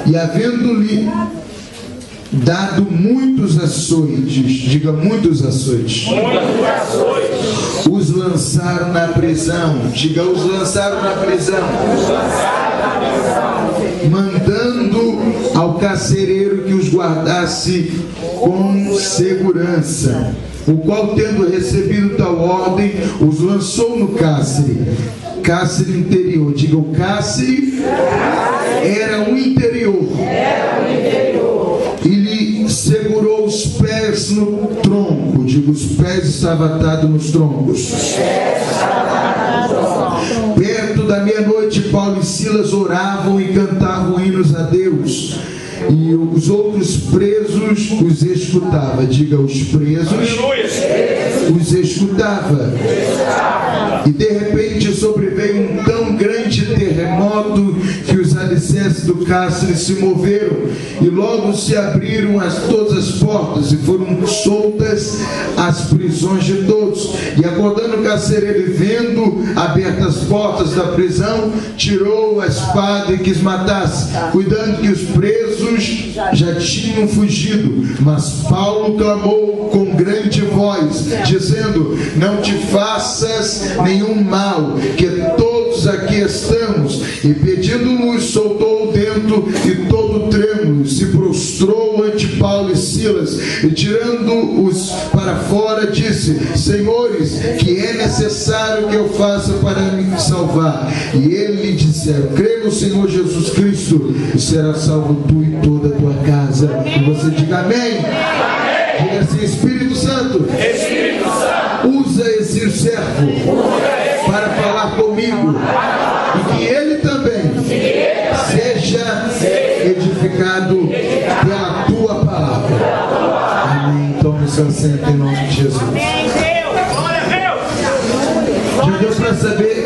E havendo-lhe dado muitos açoites, diga muitos açoites, os lançaram na prisão, diga os lançaram na prisão, mandando ao carcereiro que os guardasse com segurança, o qual, tendo recebido tal ordem, os lançou no cárcere interior, diga o cárcere era o interior, e lhe segurou os pés no tronco, diga os pés estavam atados nos troncos. Perto da meia-noite, Paulo e Silas oravam e cantavam hinos a Deus, e os outros presos os escutavam, diga os presos os escutava. E de repente sobreveio um tão grande terremoto que os alicerces do cárcere se moveram, e logo se abriram todas as portas, e foram soltas as prisões de todos. E acordando o carcereiro, vendo abertas as portas da prisão, tirou a espada e quis matar-se, cuidando que os presos já tinham fugido. Mas Paulo clamou com grande voz, dizendo: não te faças nenhum mal, que todos aqui estamos. E pedindo-nos, soltou dentro, e todo trêmulo se prostrou ante Paulo e Silas, e tirando-os para fora, disse: senhores, que é necessário que eu faça para me salvar? E eles lhe disseram: crê no Senhor Jesus Cristo, e será salvo tu e toda a tua casa. E você diga amém. Diga assim: Espírito Santo, usa esse servo para falar comigo, e que ele também seja edificado pela tua palavra. Amém. Tome seu assento em nome de Jesus. Já deu para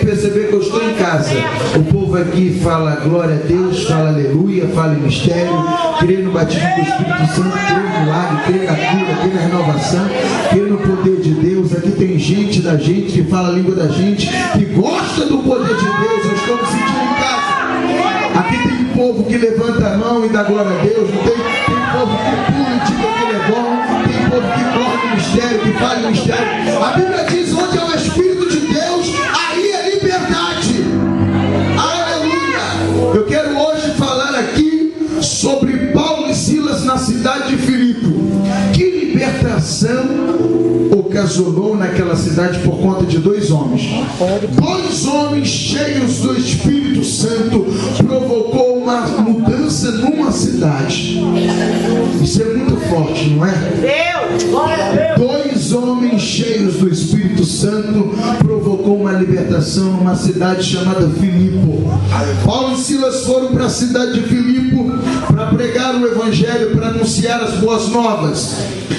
perceber que eu estou em casa. O povo aqui fala glória a Deus, fala aleluia, fala em mistério, crê no batismo do Espírito Santo, crê no milagre, crê na cura, crê na renovação, crê no poder de Deus. Aqui tem gente da gente que fala a língua da gente, que gosta do poder de Deus. Eu estou me sentindo em casa. Aqui tem povo que levanta a mão e dá glória a Deus. Tem povo que pula e diga que ele é bom. Tem povo que corre no mistério, que fala em mistério. A Bíblia diz: onde é o Espírito de Deus, aí é liberdade. Aleluia. Eu quero hoje falar aqui sobre Paulo e Silas na cidade de Filipe. Que libertação ocasionou naquela cidade por conta de dois homens. Dois homens cheios do Espírito Santo provocou uma mudança numa cidade. Isso é muito forte, não é? Dois homens cheios do Espírito Santo provocou uma libertação numa cidade chamada Filipe. Paulo e Silas foram para a cidade de Filipe para pregar o Evangelho, para anunciar as boas novas.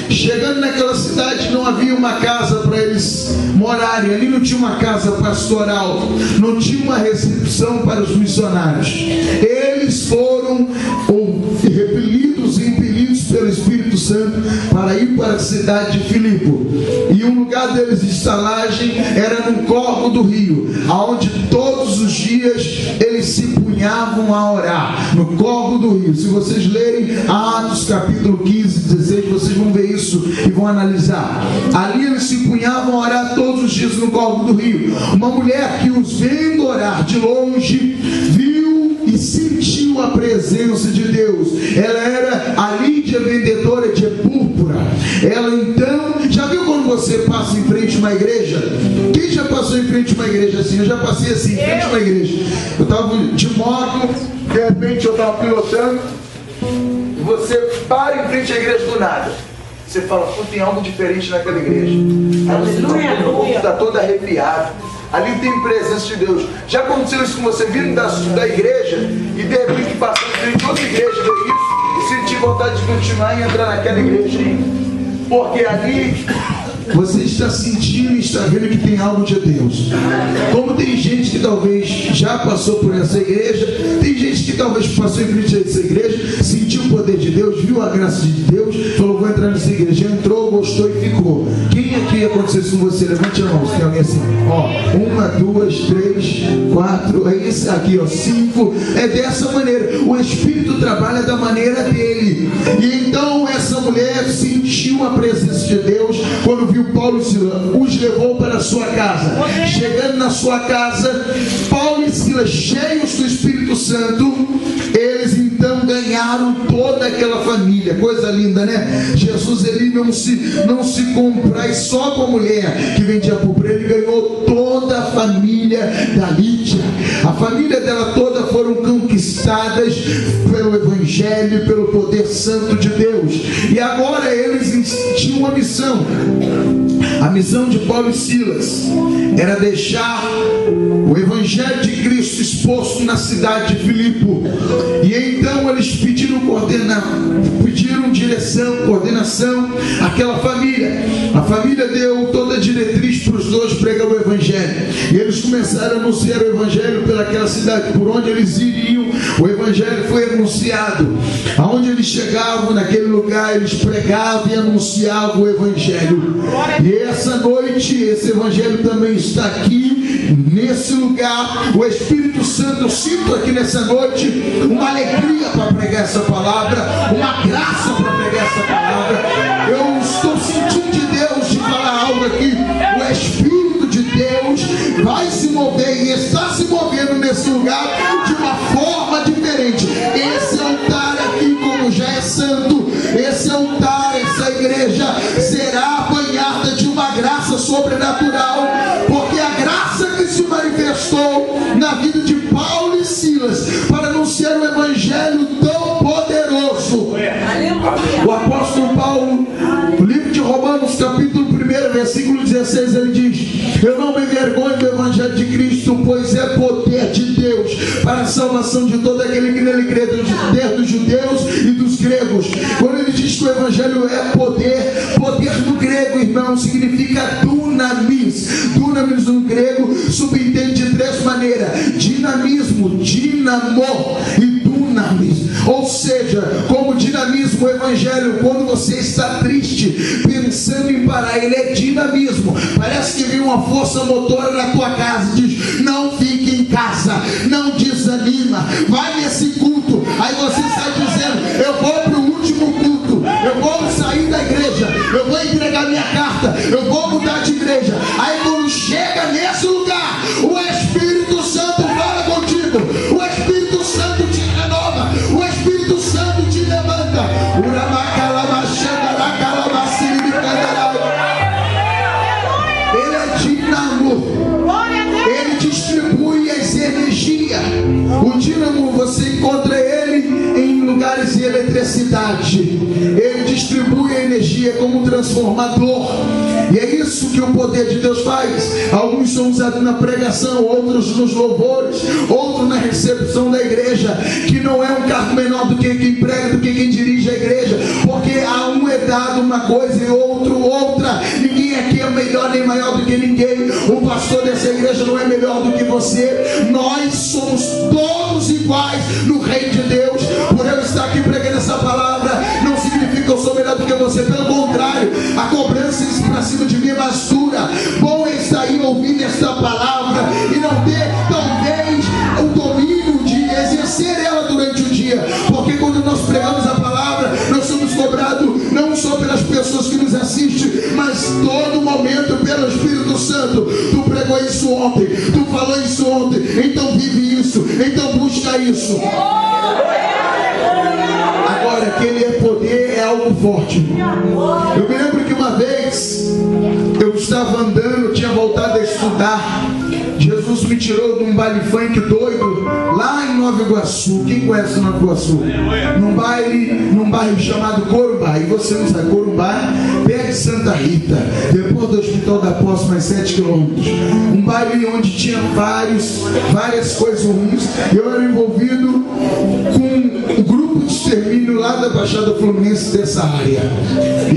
Chegando naquela cidade, não havia uma casa para eles morarem. Ali não tinha uma casa pastoral, não tinha uma recepção para os missionários. Eles foram repelidos e impelidos pelo Espírito Santo para ir para a cidade de Filipe. E o lugar deles de estalagem era no córrego do rio, aonde todos os dias eles se punhavam a orar, no córrego do rio. Se vocês lerem Atos capítulo 15, 16, vocês vão ver isso e vão analisar. Ali eles se punhavam a orar todos os dias no córrego do rio. Uma mulher que os vendo orar de longe, viu e sentiu a presença de Deus. Ela era a Lídia, vendedora de púrpura. Ela então, já viu quando você passa em frente a uma igreja? Quem já passou em frente a uma igreja assim? Eu já passei assim, em frente a uma igreja. Eu estava de moto, de repente eu estava pilotando, e você para em frente à igreja do nada. Você fala: pô, tem algo diferente naquela igreja. O povo está todo arrepiado. Ali tem presença de Deus. Já aconteceu isso com você vindo da igreja e de repente passando em frente a outra igreja, ver isso e sentir vontade de continuar e entrar naquela igreja? Porque ali você está sentindo e está vendo que tem algo de Deus. Como tem gente que talvez já passou por essa igreja, tem gente que talvez passou em frente a essa igreja, sentiu o poder de Deus, viu a graça de Deus, falou, vou entrar nessa igreja, entrou, gostou e ficou. Quem aqui aconteceu isso com você? Levante a mão, se tem alguém assim, ó, 1, 2, 3, 4, é esse aqui, ó, 5, é dessa maneira, o Espírito trabalha da maneira dele, e então essa mulher sentiu a presença de Deus, quando viu Paulo e Silas, os levou para a sua casa. Chegando na sua casa, Paulo e Silas, cheios do Espírito Santo, eles então ganharam toda aquela família. Coisa linda, né? Jesus, ele não se compraz só com a mulher que vendia púrpura, ele ganhou toda a família da Lídia. A família dela toda foram conquistadas pelo Evangelho, pelo poder santo de Deus. E agora eles tinham uma missão. A missão de Paulo e Silas era deixar o Evangelho de Cristo exposto na cidade de Filipe. E então eles pediram direção, coordenação àquela família. A família deu toda a diretriz para os dois pregar o Evangelho. E eles começaram a anunciar o Evangelho pelaquela cidade. Por onde eles iriam, o Evangelho foi anunciado. Aonde eles chegavam, naquele lugar, eles pregavam e anunciavam o Evangelho. E essa noite, esse Evangelho também está aqui, nesse lugar. O Espírito Santo, eu sinto aqui nessa noite uma alegria para pregar essa palavra, uma graça para pregar essa palavra. Eu estou sentindo de Deus de falar algo aqui. O Espírito de Deus vai se mover e está se movendo nesse lugar de uma forma diferente. Esse altar aqui, como já é santo, esse altar, essa igreja será banhada de uma graça sobrenatural, porque a graça que se manifestou na vida de Paulo e Silas para anunciar o Evangelho tão poderoso. O apóstolo Paulo, no livro de Romanos, capítulo 1, versículo 16, ele diz: eu não me envergonho do Evangelho de Cristo, pois é poder de Deus para a salvação de todo aquele que nele crê, dos judeus e dos gregos. Quando ele diz que o Evangelho é poder, poder no grego, irmão, significa dunamis. Dunamis no grego subentende de três maneiras: dinamismo, dinamo e dunamis. Ou seja, como dinamismo, o Evangelho, quando você está triste, pensando em parar, ele é dinamismo. Parece que vem uma força motora na tua casa e diz: não fique em casa, não desanima, vai nesse culto. Aí você sai dizendo: eu vou para o último culto, eu vou sair da igreja, eu vou entregar minha carta, eu vou mudar de igreja. Aí quando chega nesse lugar, o Espírito Santo fala contigo, o Espírito Santo te renova, o Espírito Santo te levanta. Ele é dinamo, ele distribui as energias. O dínamo, você encontra ele em lugares de eletricidade. Ele distribui a energia como um transformador. E é isso que o poder de Deus faz. Alguns são usados na pregação, outros nos louvores, outros na recepção da igreja, que não é um cargo menor do que quem prega, do que quem dirige a igreja, porque a um é dado uma coisa e outro outra. Ninguém aqui é melhor nem maior do que ninguém. O pastor dessa igreja não é melhor do que você. Nós somos todos iguais no reino de Deus. Por eu estar aqui pregando essa palavra, não significa que eu sou melhor do que você. Pelo contrário, a cobrança para cima de mim é mais dura. Bom é estar aí ouvindo esta palavra e não ter talvez o domínio de exercer ela durante o dia, porque quando nós pregamos a palavra, nós somos cobrados não só pelas pessoas que nos assistem, mas todo momento pelo Espírito Santo. Tu pregou isso ontem, tu falou isso ontem, então vive isso, então busca isso. Agora, que ele é poder é algo forte. Eu me lembro que uma vez eu estava andando, eu tinha voltado a estudar. Jesus me tirou de um baile funk doido lá em Nova Iguaçu. Quem conhece Nova Iguaçu? Num bairro chamado Corumbá. E você não sabe, Corumbá, perto de Santa Rita, depois do Hospital da Posse, mais 7 quilômetros. Um baile onde tinha várias coisas ruins. Eu era envolvido com um grupo de extermínio lá da Baixada Fluminense, dessa área.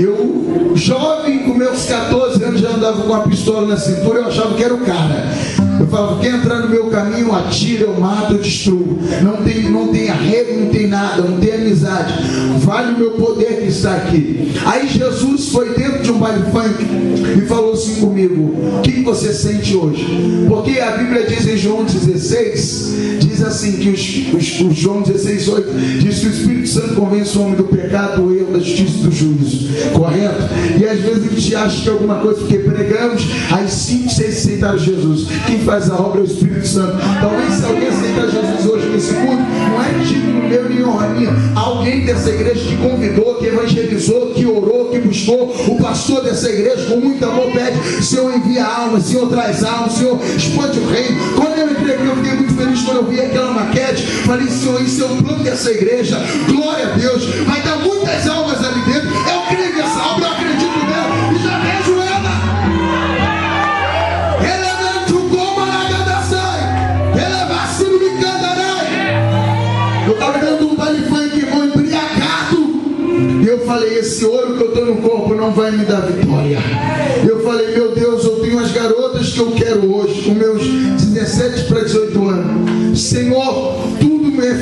Eu, jovem, com meus 14 anos, já andava com uma pistola na cintura. Eu achava que era o cara. Eu falava: quem entrar no meu caminho, eu atiro, eu mato, eu destruo. Não tem arrego, não tem nada, não tem amizade. Vale o meu poder que está aqui. Aí Jesus foi dentro de um baile funk e falou assim comigo: o que você sente hoje? Porque a Bíblia diz em João 16, diz assim que os João 16, 8, diz que o Espírito Santo convence o homem do pecado, do erro, da justiça e do juízo, correto? E às vezes a gente acha que alguma coisa porque pregamos, aí 5, 6 aceitaram Jesus. Quem faz a obra é o Espírito Santo. Talvez se alguém aceitar Jesus hoje nesse culto, não é título meu nem honra minha, alguém dessa igreja que convidou, que evangelizou, que orou, que buscou. O pastor dessa igreja com muito amor pede: Senhor, envia almas, Senhor, traz almas, Senhor, expande o reino. Quando eu entrei aqui, eu fiquei muito feliz quando eu vi aquela maquete. Falei: Senhor, isso é o plano dessa igreja. Glória a Deus, vai dar muitas almas ali dentro. Eu creio nessa obra, eu acredito nela e já vejo ela. Eu estava dentro de um baile funk, irmão, embriagado. E eu falei: esse ouro que eu estou no corpo não vai me dar vitória. Eu falei: meu Deus, eu tenho as garotas que eu quero hoje, com meus 17 para 18 anos. Senhor, tudo é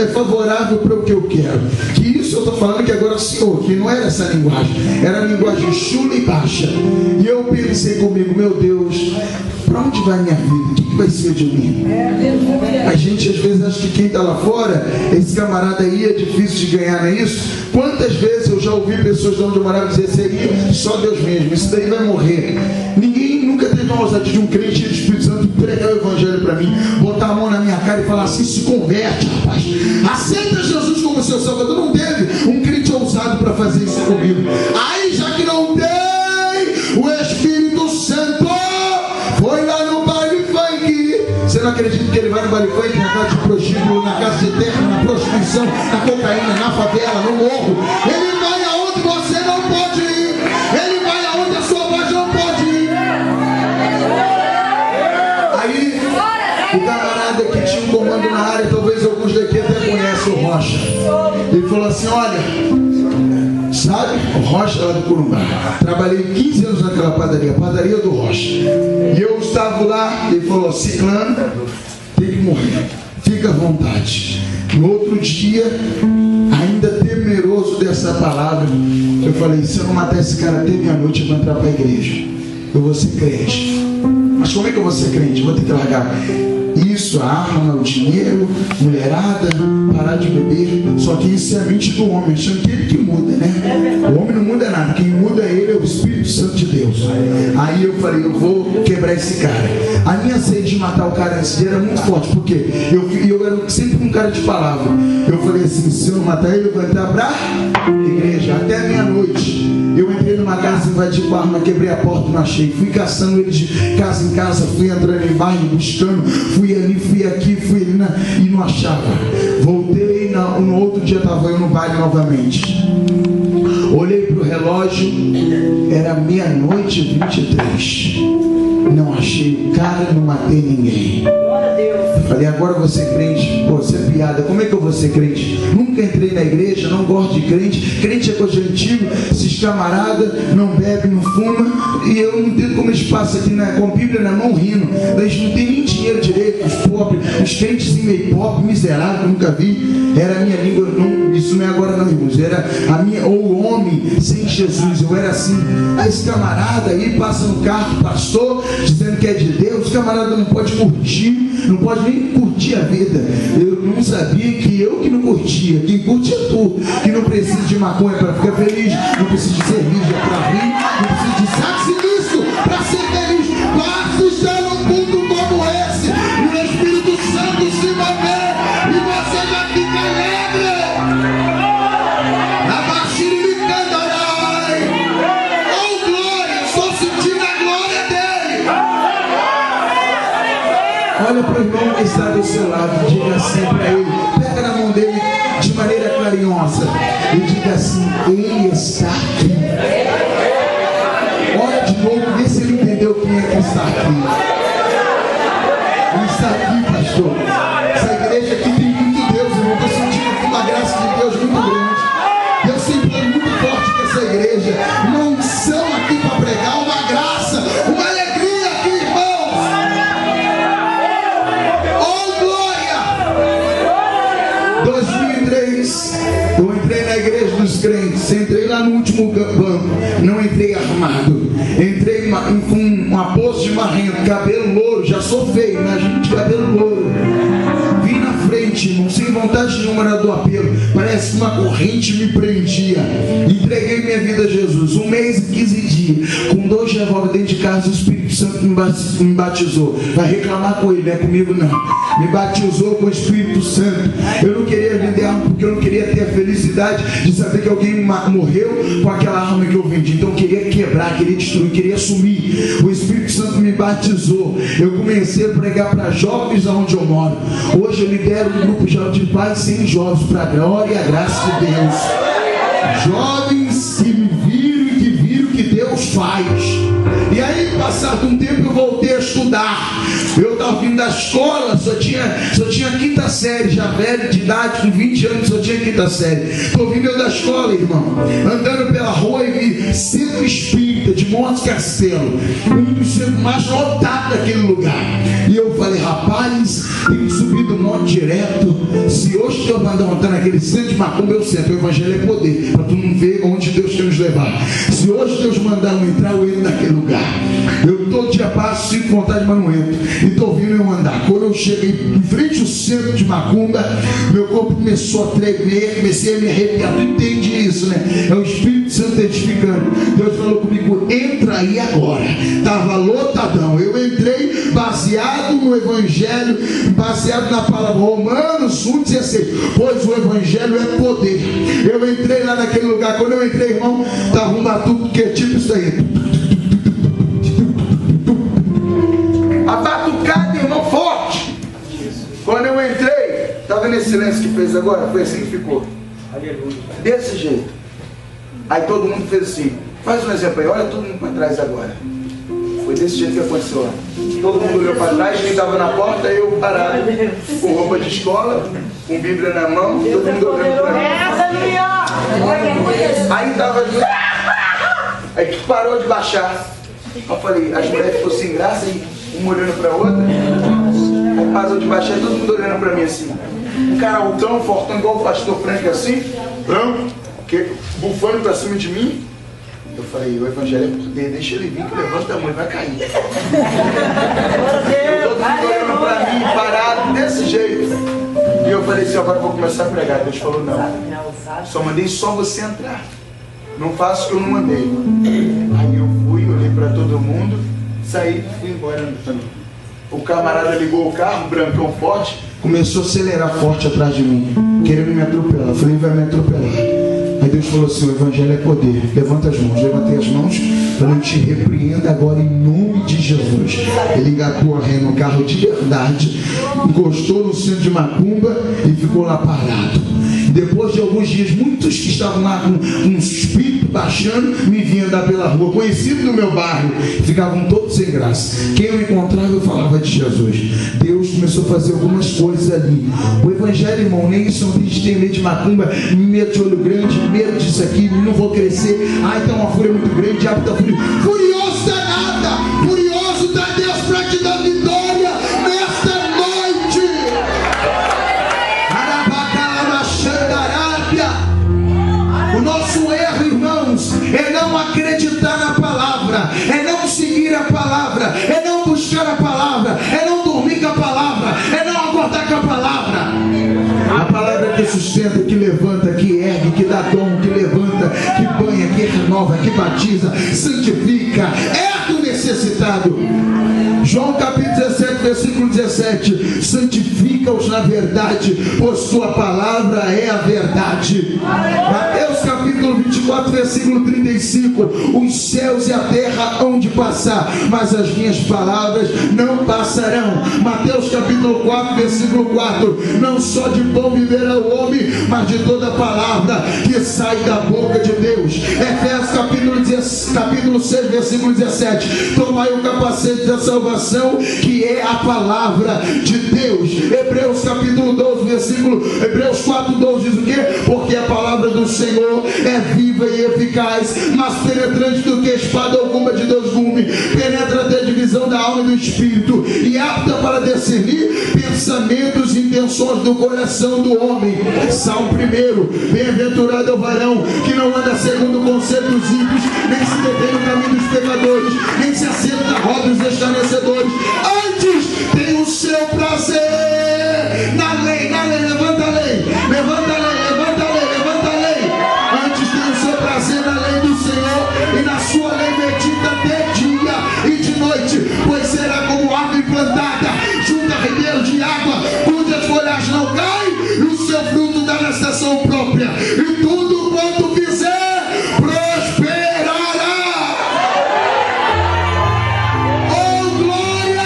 favorável para o que eu quero. Que isso eu estou falando que agora, Senhor, que não era essa linguagem, era a linguagem chula e baixa. E eu pensei comigo: meu Deus, para onde vai minha vida? O que vai ser de mim? A gente às vezes acha que quem está lá fora, esse camarada aí é difícil de ganhar, não é isso? Quantas vezes eu já ouvi pessoas de onde eu morava dizer: seria só Deus mesmo, isso daí vai morrer. Ninguém nunca teve uma ousadia de um crente do Espírito Santo pregar o evangelho para mim, botar a mão na minha cara e falar assim: se converte, rapaz, aceita Jesus como seu salvador. Não teve um crente ousado para fazer isso comigo. Aí, já que não tem, o Espírito Santo foi lá no baile funk. Você não acredita que ele vai no baile funk, na casa de prostíbulo, na casa de terra, na prostituição, na cocaína, na favela, no morro? Ele vai aonde você não pode ir. Ele vai aonde a sua voz não pode ir. Aí, o camarada que tinha um comando na área, talvez alguns daqui até conhecem o Rocha, ele falou assim: olha, sabe, o Rocha lá do Corumbá, trabalhei 15 anos naquela padaria, padaria do Rocha, e eu estava lá. Ele falou: ciclano tem que morrer, fica à vontade. No outro dia, ainda temeroso dessa palavra, eu falei: se eu não matar esse cara até meia-noite, eu vou entrar para a igreja, eu vou ser crente. Mas como é que eu vou ser crente? Eu vou ter que largar isso, a arma, o dinheiro, mulherada, parar de beber. Só que isso é a mente do homem, achando que ele que muda, né? O homem não muda nada, quem muda ele é o Espírito Santo de Deus. Aí eu falei: eu vou quebrar esse cara. A minha sede de matar o cara nesse dia era muito forte, porque eu era sempre um cara de palavra. Eu falei assim: se eu não matar ele, eu vou entrar pra igreja até meia-noite. Eu entrei numa casa, invadi com a arma, quebrei a porta, não achei. Fui caçando eles de casa em casa, fui entrando em bairro, buscando. Fui ali, fui aqui, fui ali e não achava. Voltei, no outro dia estava eu no baile novamente. Olhei para o relógio, era 00:23. Não achei o cara, não matei ninguém. Falei: agora você é crente. Pô, você é piada, como é que eu vou ser crente? Nunca entrei na igreja, não gosto de crente. Crente é coisa antiga, esses camaradas não bebem, não fumam. E eu não entendo como eles passam aqui com a Bíblia na mão rindo. Eles não têm nem dinheiro direito, os pobres, os crentes meio pobre, miserável, nunca vi. Era a minha língua, não, isso não é agora não, irmãos. Era a minha, ou o homem sem Jesus, eu era assim. Aí esse camarada aí passa no carro, pastor, dizendo que é de Deus. O camarada não pode curtir, não pode nem curtir a vida. Eu não sabia que eu que não curtia. Quem curte é tu, que não precisa de maconha para ficar feliz, não precisa de cerveja para rir, não precisa de saco sinistro para ser feliz. Basta estar num culto como esse, e o Espírito Santo se mover, e você já fica alegre. Abaixire me cantarai. Oh glória, estou sentindo a glória dele. Olha para o irmão que está do seu lado, diga assim para ele, pega na mão dele de maneira carinhosa e diga assim: ele está aqui. Olha de novo, vê se ele entendeu quem é que está aqui. Ele está aqui, pastor. Essa igreja aqui tem muito Deus, irmão. Estou sentindo uma graça de Deus muito grande. Eu sinto muito forte que essa igreja não são aqui para pregar, uma graça, uma alegria aqui, irmãos. crentes. Entrei lá no último banco, não entrei armado, entrei com uma pose de marrento, cabelo louro, já sou feio, né, gente, cabelo louro. Vim na frente, irmão, sem vontade nenhuma do apelo, parece que uma corrente me prendia. Entreguei minha vida a Jesus, 1 mês e 15 dias, com 2 revólveres dentro de casa. O Espírito Santo me batizou. Vai reclamar com ele, não é comigo não. Me batizou com o Espírito Santo. Eu não queria vender arma porque eu não queria ter a felicidade de saber que alguém morreu com aquela arma que eu vendi. Então eu queria quebrar, queria destruir, queria sumir. O Espírito Santo me batizou. Eu comecei a pregar para jovens aonde eu moro. Hoje eu lidero um grupo de pais sem jovens, para a glória e a graça de Deus. Jovens que me viram e que viram que Deus faz. E aí, passado um tempo, eu voltei a estudar. Eu estava vindo da escola, só tinha quinta série, já velho de idade, com 20 anos, só tinha quinta série. Estou vindo eu da escola, irmão, andando pela rua e vi Centro Espírita de Montes Castelo, um dos centros mais lotados daquele lugar. E eu falei, rapaz, tem que subir do monte direto. Se hoje Deus mandar montar naquele centro de macumba, eu sento. O evangelho é poder, para tu não ver onde Deus quer nos levar. Se hoje Deus mandar eu entrar, eu entro naquele lugar. Eu todo dia passo, sinto vontade, mas não entro. E estou vindo eu andar. Quando eu cheguei em frente ao centro de macumba, meu corpo começou a tremer, comecei a me arrepiar. Tu entende isso, né? É o Espírito Santo edificando. Deus falou comigo, entra aí agora. Estava lotadão. Eu entrei baseado no evangelho, baseado na palavra Romanos 1,16. Pois o evangelho é poder. Eu entrei lá naquele lugar. Quando eu entrei, irmão, estava um batuque que é tipo isso aí. A batucada, irmão, forte. Quando eu entrei, tá vendo esse silêncio que fez agora? Foi assim que ficou. Aleluia. Desse jeito. Aí todo mundo fez assim. Faz um exemplo aí, olha todo mundo para trás agora. Foi desse jeito que aconteceu. Todo mundo olhou para trás, quem estava na porta, eu parado, com roupa de escola, com Bíblia na mão, todo mundo olhando para mim. Aí estava. Aí que parou de baixar. Eu falei, as mulheres ficou sem graça e uma olhando para a outra. Aí parou de baixar e todo mundo olhando para mim assim. Um cara altão, fortão, igual o pastor Frank assim, branco, bufando para cima de mim. Eu falei, o evangelho é poder, deixa ele vir que levanta a mão e vai cair. Todo mundo olhando para mim, parado, desse jeito. E eu falei assim, agora eu vou começar a pregar. Deus falou, não, só mandei só você entrar. Não faço o que eu não mandei. Aí eu fui, olhei para todo mundo, saí e fui embora. O camarada ligou o carro, brancão forte, começou a acelerar forte atrás de mim, querendo me atropelar. Eu falei, vai me atropelar. Aí Deus falou assim, o evangelho é poder. Levanta as mãos. Levantei as mãos. Eu te repreendo agora em nome de Jesus. Ele engatou a ré no carro de verdade, encostou no centro de macumba e ficou lá parado. Depois de alguns dias, muitos que estavam lá com um espírito baixando, me vinham andar pela rua, conhecido no meu bairro, ficavam todos sem graça. Quem eu encontrava, eu falava de Jesus. Deus começou a fazer algumas coisas ali. O evangelho, irmão, nem isso, a gente tem medo de macumba, medo de olho grande, medo disso aqui, não vou crescer. Ai, tá uma fúria muito grande, o diabo tá furioso da nada, furioso da Deus para te dar vitória nesta noite. O nosso erro, irmãos, é não acreditar na palavra, é não seguir a palavra, é não buscar a palavra, é não dormir com a palavra, é não acordar com a palavra. A palavra que sustenta, que levanta, que ergue, que dá dom, que levanta, que banha, que renova, que batiza, santifica, ergue o necessitado. João capítulo 17, versículo 17. Santifica-os na verdade, pois tua palavra é a verdade. Mateus capítulo 24, versículo 35. Os céus e a terra hão de passar, mas as minhas palavras não passarão. Mateus capítulo 4, versículo 4. Não só de pão viverá o homem, mas de toda palavra que sai da boca de Deus. Efésios capítulo 6, versículo 17. Tomai o capacete da salvação, que é a palavra de Deus. Hebreus capítulo 12, Hebreus 4, 12 diz o quê? Porque a palavra do Senhor é viva e eficaz, mais penetrante do que espada alguma de dois gumes, penetra até a divisão da alma e do espírito, e apta para discernir pensamentos e intenções do coração do homem. Salmo 1. Bem-aventurado é o varão que não anda segundo o conselho dos ímpios, nem se detém no caminho dos pecadores, nem se assenta na roda dos escarnecedores. Antes tem o seu prazer na lei, levanta a lei, levanta a lei, levanta a lei, levanta a lei. Antes tem o seu prazer na lei do Senhor, e na sua lei medita de dia e de noite, pois será como árvore plantada junto a ribeiros de água, cujas folhas não caem, e o seu fruto dá na estação própria, e tudo quanto fizer prosperará. Oh glória!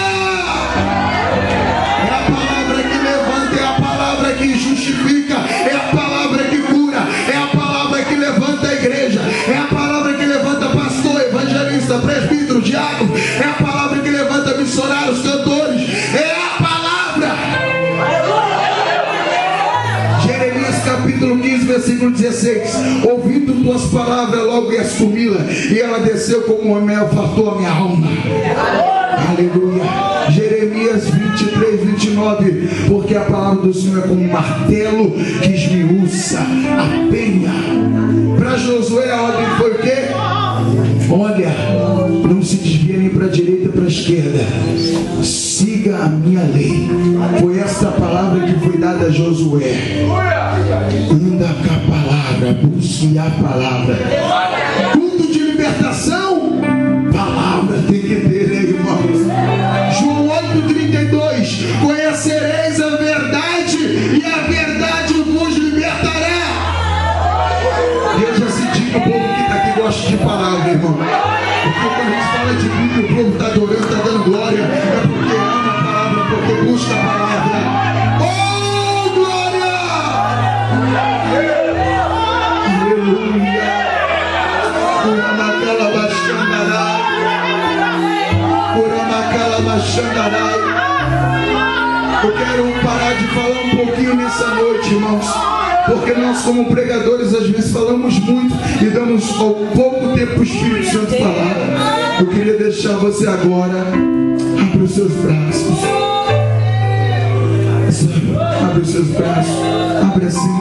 É a palavra que levanta, é a palavra que justifica, é a palavra que cura, é a palavra que levanta a igreja, é a palavra que levanta pastor, evangelista, presbítero, diácono, é a palavra que levanta missionários, cantores, é a palavra. Jeremias capítulo 15, versículo 16: ouvindo tuas palavras, logo ias comi-la, e ela desceu como um mel, fartou a minha alma. Aleluia. Jeremias 23, 29: porque a palavra do Senhor é como um martelo que esmiuça a penha. Para Josué a ordem foi o quê? Olha, não se desvia nem para a direita nem para a esquerda, siga a minha lei. Foi essa palavra que foi dada a Josué. Anda com a palavra, busque a palavra. Culto de libertação, palavra tem que ter, irmãos. João 8,32: conhecereis a verdade, e a verdade vos libertará. Eu já senti que o povo que está aqui gosta de palavra, irmão. Porque quando a gente fala de Bíblia, o povo está adorando, está dando glória, é porque ama a palavra, porque busca a palavra. Oh glória! Aleluia! Curamacala Baxandarai, Curamacala Baxandarai. Eu quero parar de falar um pouquinho nessa noite, irmãos, porque nós como pregadores às vezes falamos muito e damos ao pouco tempo para o Espírito Santo falar. Eu queria deixar você agora, abre os seus braços, abre os seus braços, abre assim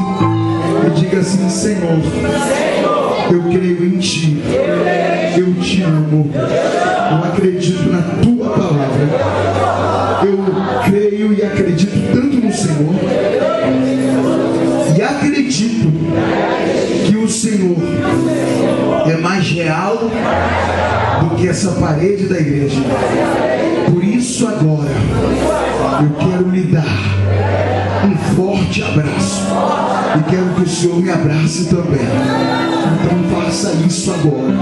e diga assim: Senhor, eu creio em Ti, eu Te amo, eu acredito na Tua palavra, eu creio e acredito tanto no Senhor, e acredito que o Senhor é mais real do que essa parede da igreja. Por isso agora eu quero lhe dar um forte abraço e quero que o Senhor me abrace também. Então faça isso agora.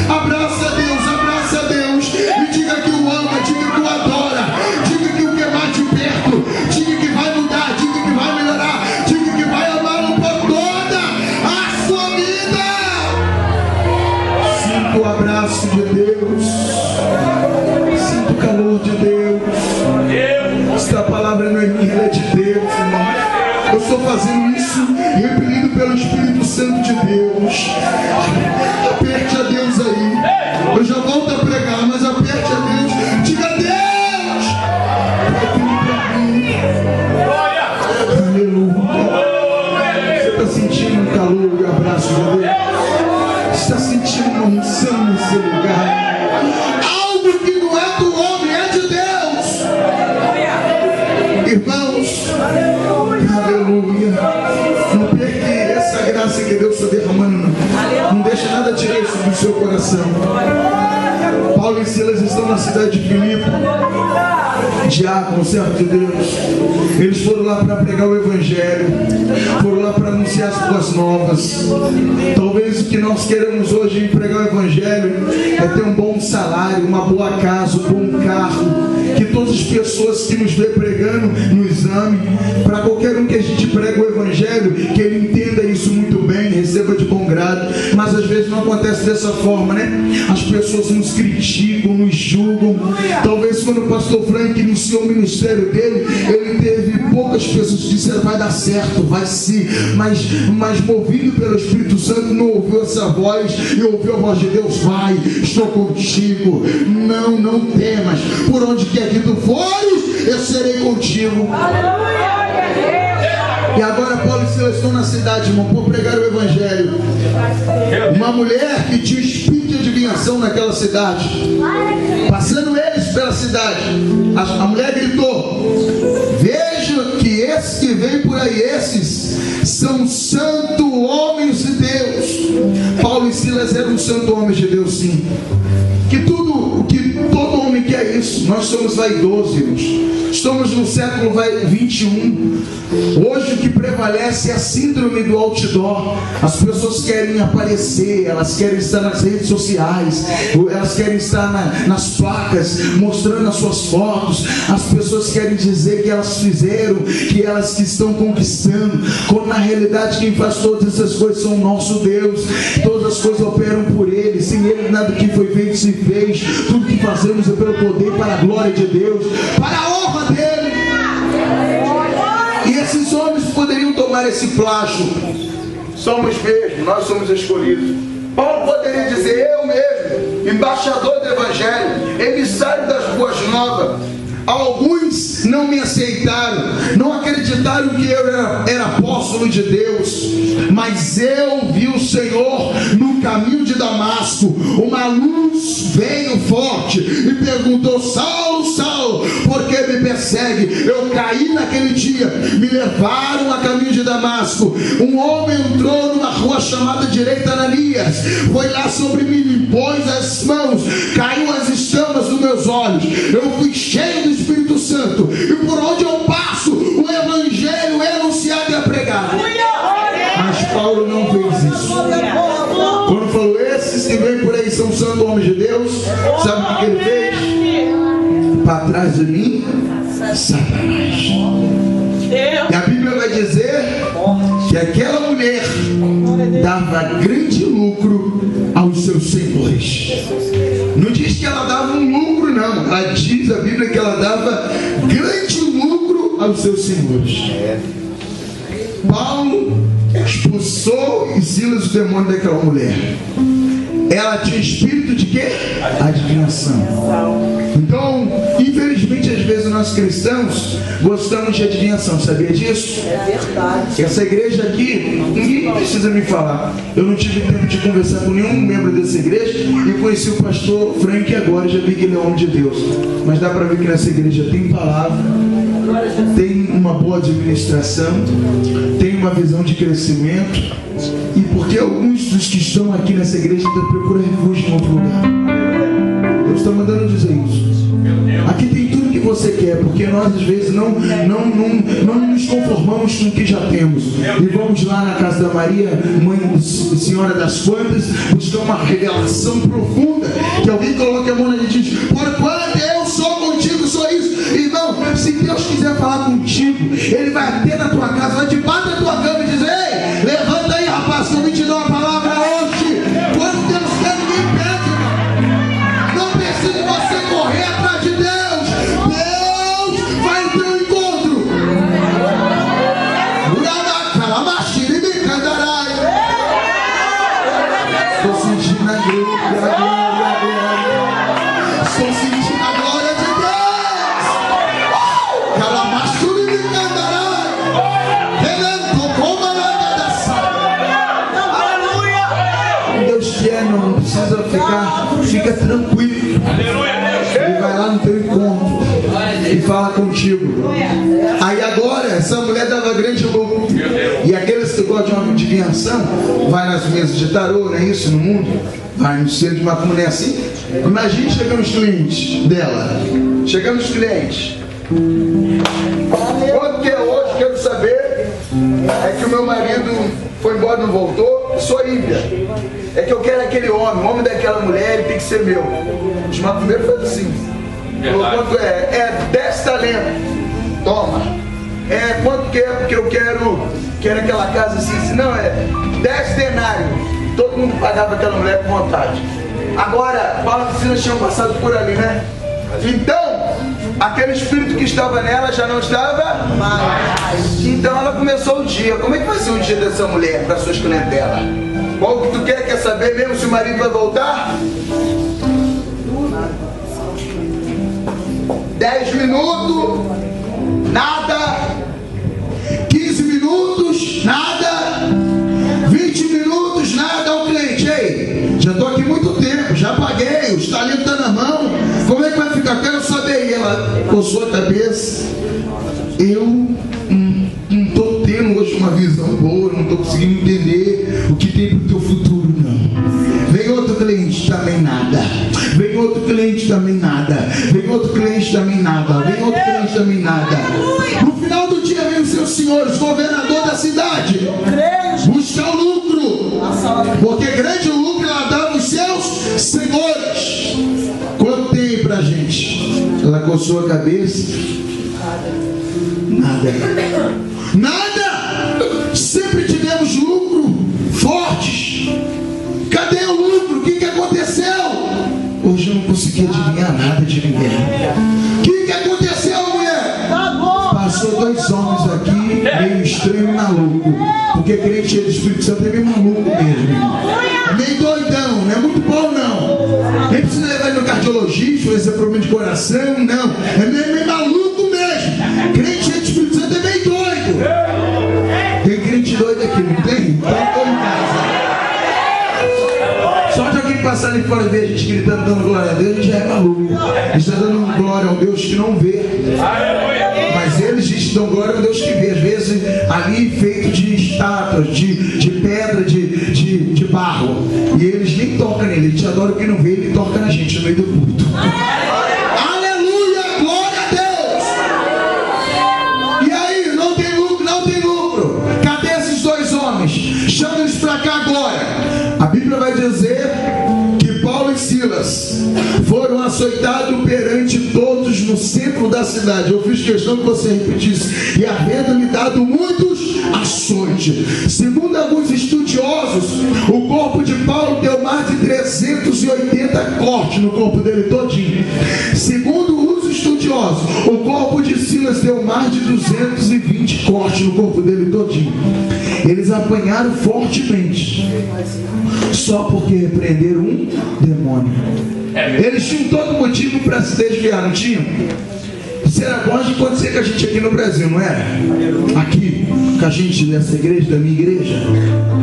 Abraça a Deus e diga que o ama, diga que o adora, diga que o quer mais de perto, diga que vai mudar, diga que vai melhorar, diga que vai amá-lo por toda a sua vida. Sinta o abraço de Deus, sinta o calor de Deus. Esta palavra não é minha, ela é de Deus, irmão. Eu estou fazendo isso repelido pelo Espírito Santo de Deus. Aperte a Deus aí. Eu já volto a pregar, mas aperte a Deus. Diga: Deus, é tudo para mim. Aleluia. Você está sentindo um calor e um abraço de Deus? Está sentindo uma unção nesse lugar? Algo que não é do homem, é de Deus. Irmãos, aleluia. Não perca essa graça que Deus está derramando, não. Não deixa nada tirar isso do seu coração. Paulo e Silas estão na cidade de Filipe. diáconos, servos de Deus. Eles foram lá para pregar o Evangelho, foram lá para anunciar as boas novas. Talvez o que nós queremos hoje em pregar o Evangelho é ter um bom salário, uma boa casa, um bom carro. Que todas as pessoas que nos vê pregando nos amem. Para qualquer um que a gente prega o Evangelho, que ele entenda isso muito bem, receba de bom grado. Mas às vezes não acontece dessa forma, né? As pessoas nos criticam, nos julgam. Talvez quando o pastor Frank iniciou o ministério dele, ele teve poucas pessoas que disseram: vai dar certo, vai sim. Mas movido pelo Espírito Santo, não ouviu essa voz e ouviu a voz de Deus: vai, estou contigo, não temas, por onde quer que tu fores, eu serei contigo. E agora Paulo e Silas estão na cidade, irmão, por pregar o Evangelho. Uma mulher que tinha espírito de adivinhação naquela cidade, passando eles pela cidade, a mulher gritou: veja que esses que vêm por aí, esses são santos homens de Deus. Paulo e Silas eram santos homens de Deus, sim. Que todo homem quer isso. Nós somos vaidosos, irmãos. Estamos no século 21. Hoje o que prevalece é a síndrome do outdoor. As pessoas querem aparecer, elas querem estar nas redes sociais, elas querem estar nas placas, mostrando as suas fotos. As pessoas querem dizer que elas fizeram, que elas que estão conquistando, quando na realidade quem faz todas essas coisas são o nosso Deus. Todas as coisas operam por Ele. Sem Ele nada que foi feito se fez. Tudo que fazemos é pelo poder, para a glória de Deus, para a honra dele. E esses homens poderiam tomar esse plágio: somos mesmo, nós somos escolhidos. Paulo poderia dizer: eu mesmo, embaixador do Evangelho, emissário das boas novas. Alguns não me aceitaram, não acreditaram que eu era apóstolo de Deus, mas eu vi o Senhor no caminho de Damasco. Uma luz veio forte e perguntou: Saulo, Saulo, por que me persegue? Eu caí naquele dia, me levaram a caminho de Damasco. Um homem entrou numa rua chamada Direita, Ananias, foi lá sobre mim, me pôs as mãos, caiu as escamas dos meus olhos, eu fui cheio do Espírito Santo, e por onde eu passo, o Evangelho é anunciado e é pregado. Mas Paulo não fez isso. Quando falou: esses que vêm por aí são santos homens de Deus, sabe o que ele fez? Para trás de mim, Satanás. E a Bíblia vai dizer que aquela mulher dava grande lucro aos seus senhores. Não diz que ela dava um lucro, não. Ela diz, a Bíblia, que ela dava grande lucro aos seus senhores. Paulo expulsou e Silas o demônio daquela mulher. Ela tinha espírito de quê? Adivinhação. Então, infelizmente, às vezes nós cristãos gostamos de adivinhação. Sabia disso? É verdade. Essa igreja aqui, ninguém precisa me falar. Eu não tive tempo de conversar com nenhum membro dessa igreja e conheci o pastor Frank agora, já vi que ele é homem de Deus. Mas dá para ver que nessa igreja tem palavra, tem uma boa administração, tem uma visão de crescimento. E porque alguns dos que estão aqui nessa igreja ainda procuram refúgio em outro lugar. Deus está mandando dizer isso. Aqui tem tudo que você quer, porque nós às vezes não nos conformamos com o que já temos. E vamos lá na casa da Maria, mãe Senhora das Quantas, buscar uma revelação profunda, que alguém coloque a mão na gente e diz: por quanto eu sou contigo, sou isso. Irmão, se Deus quiser falar contigo, Ele vai até na tua casa, vai debaixo da tua cama e dizer: ei, levanta aí, rapaz, que eu vim te dar uma palavra hoje. Quando Deus quer, ninguém pede, irmão. Não precisa você correr atrás de Deus. Deus vai no teu encontro. Estou sentindo a glória. Estou sentindo a glória de Deus. Calamassuri me cantará. Deus quer, não precisa fica tranquilo. Ele vai lá no teu encontro e Ele fala contigo. Aí agora, essa mulher dava grande lucro. E aqueles que gostam de uma adivinhação, vai nas mesas de tarô, não é isso no mundo? Vai no centro de uma comunidade assim. Imagine chegando os clientes dela. Chegando os clientes. Quanto que é hoje? Quero saber. É que o meu marido foi embora e não voltou. Sou ímpia. É que eu quero aquele homem. O homem daquela mulher, ele tem que ser meu. O chamado primeiro foi assim. Quanto é? É 10 talentos. Toma. Quanto que é? Porque eu quero aquela casa assim. Não, é 10 denários. Todo mundo pagava aquela mulher com vontade. Agora, Paulo e Silas tinham passado por ali, né? Então, aquele espírito que estava nela já não estava mais. Então ela começou o dia. Como é que vai ser o dia dessa mulher para suas clientelas? Qual que tu quer saber mesmo se o marido vai voltar? 10 minutos, nada. 15 minutos, nada. 20 minutos, nada. O cliente, ei, já estou aqui muito tempo, já paguei, os talentos estão na mão. Como é que vai ficar? Quero saber. E ela coçou a cabeça. Eu não estou tendo hoje uma visão boa, não estou conseguindo entender o que tem para o teu futuro, não. Vem outro cliente, também nada. Vem outro cliente, também nada. Vem outro cliente, também nada. Vem outro cliente, também nada. No final do dia vem os seus senhores, governador da cidade, buscar o lucro, porque grande lucro ela dá aos seus senhores. Quanto tem pra gente? Ela coçou a cabeça. Nada. Sempre tivemos lucro fortes. Cadê o lucro? O que aconteceu? Hoje eu não consegui adivinhar nada de ninguém. O que aconteceu, mulher? Passou 2 homens aqui, meio estranho e maluco. Porque crente cheio do Espírito Santo é meio maluco mesmo. Meio doidão, não é muito bom não. Nem precisa levar ele no cardiologista, fazer esse problema de coração, não. É meio maluco mesmo. Crente cheio do Espírito Santo é meio doido. Tem crente doido aqui, não tem? Então estou em casa. Só de alguém passar ali fora e ver a gente gritando, dando glória a Deus, a gente já é maluco. A gente está dando glória a um Deus que não vê. Mas eles dão glória a um Deus que vê. Às vezes ali feito de estátuas, de pedra, de barro. E eles nem tocam nele. Eles adoram quem não vê, ele toca na gente no meio do culto. Aleluia, glória a Deus. E aí, não tem lucro, não tem lucro. Cadê esses 2 homens? Chama eles para cá agora. A Bíblia vai dizer que Paulo e Silas foram açoitados perante todos no centro da cidade. Eu fiz questão que você repetisse. E havendo-lhe dado muitos açoites. Segundo alguns estudiosos, o corpo de Paulo deu mais de 380 cortes no corpo dele todinho. Segundo os estudiosos, o corpo de Silas deu mais de 220 cortes no corpo dele todinho. Eles apanharam fortemente, só porque repreenderam um demônio. Eles tinham todo motivo para se desviar, não tinham? Isso era bom de acontecer com a gente aqui no Brasil, não era? Aqui, com a gente dessa igreja, da minha igreja,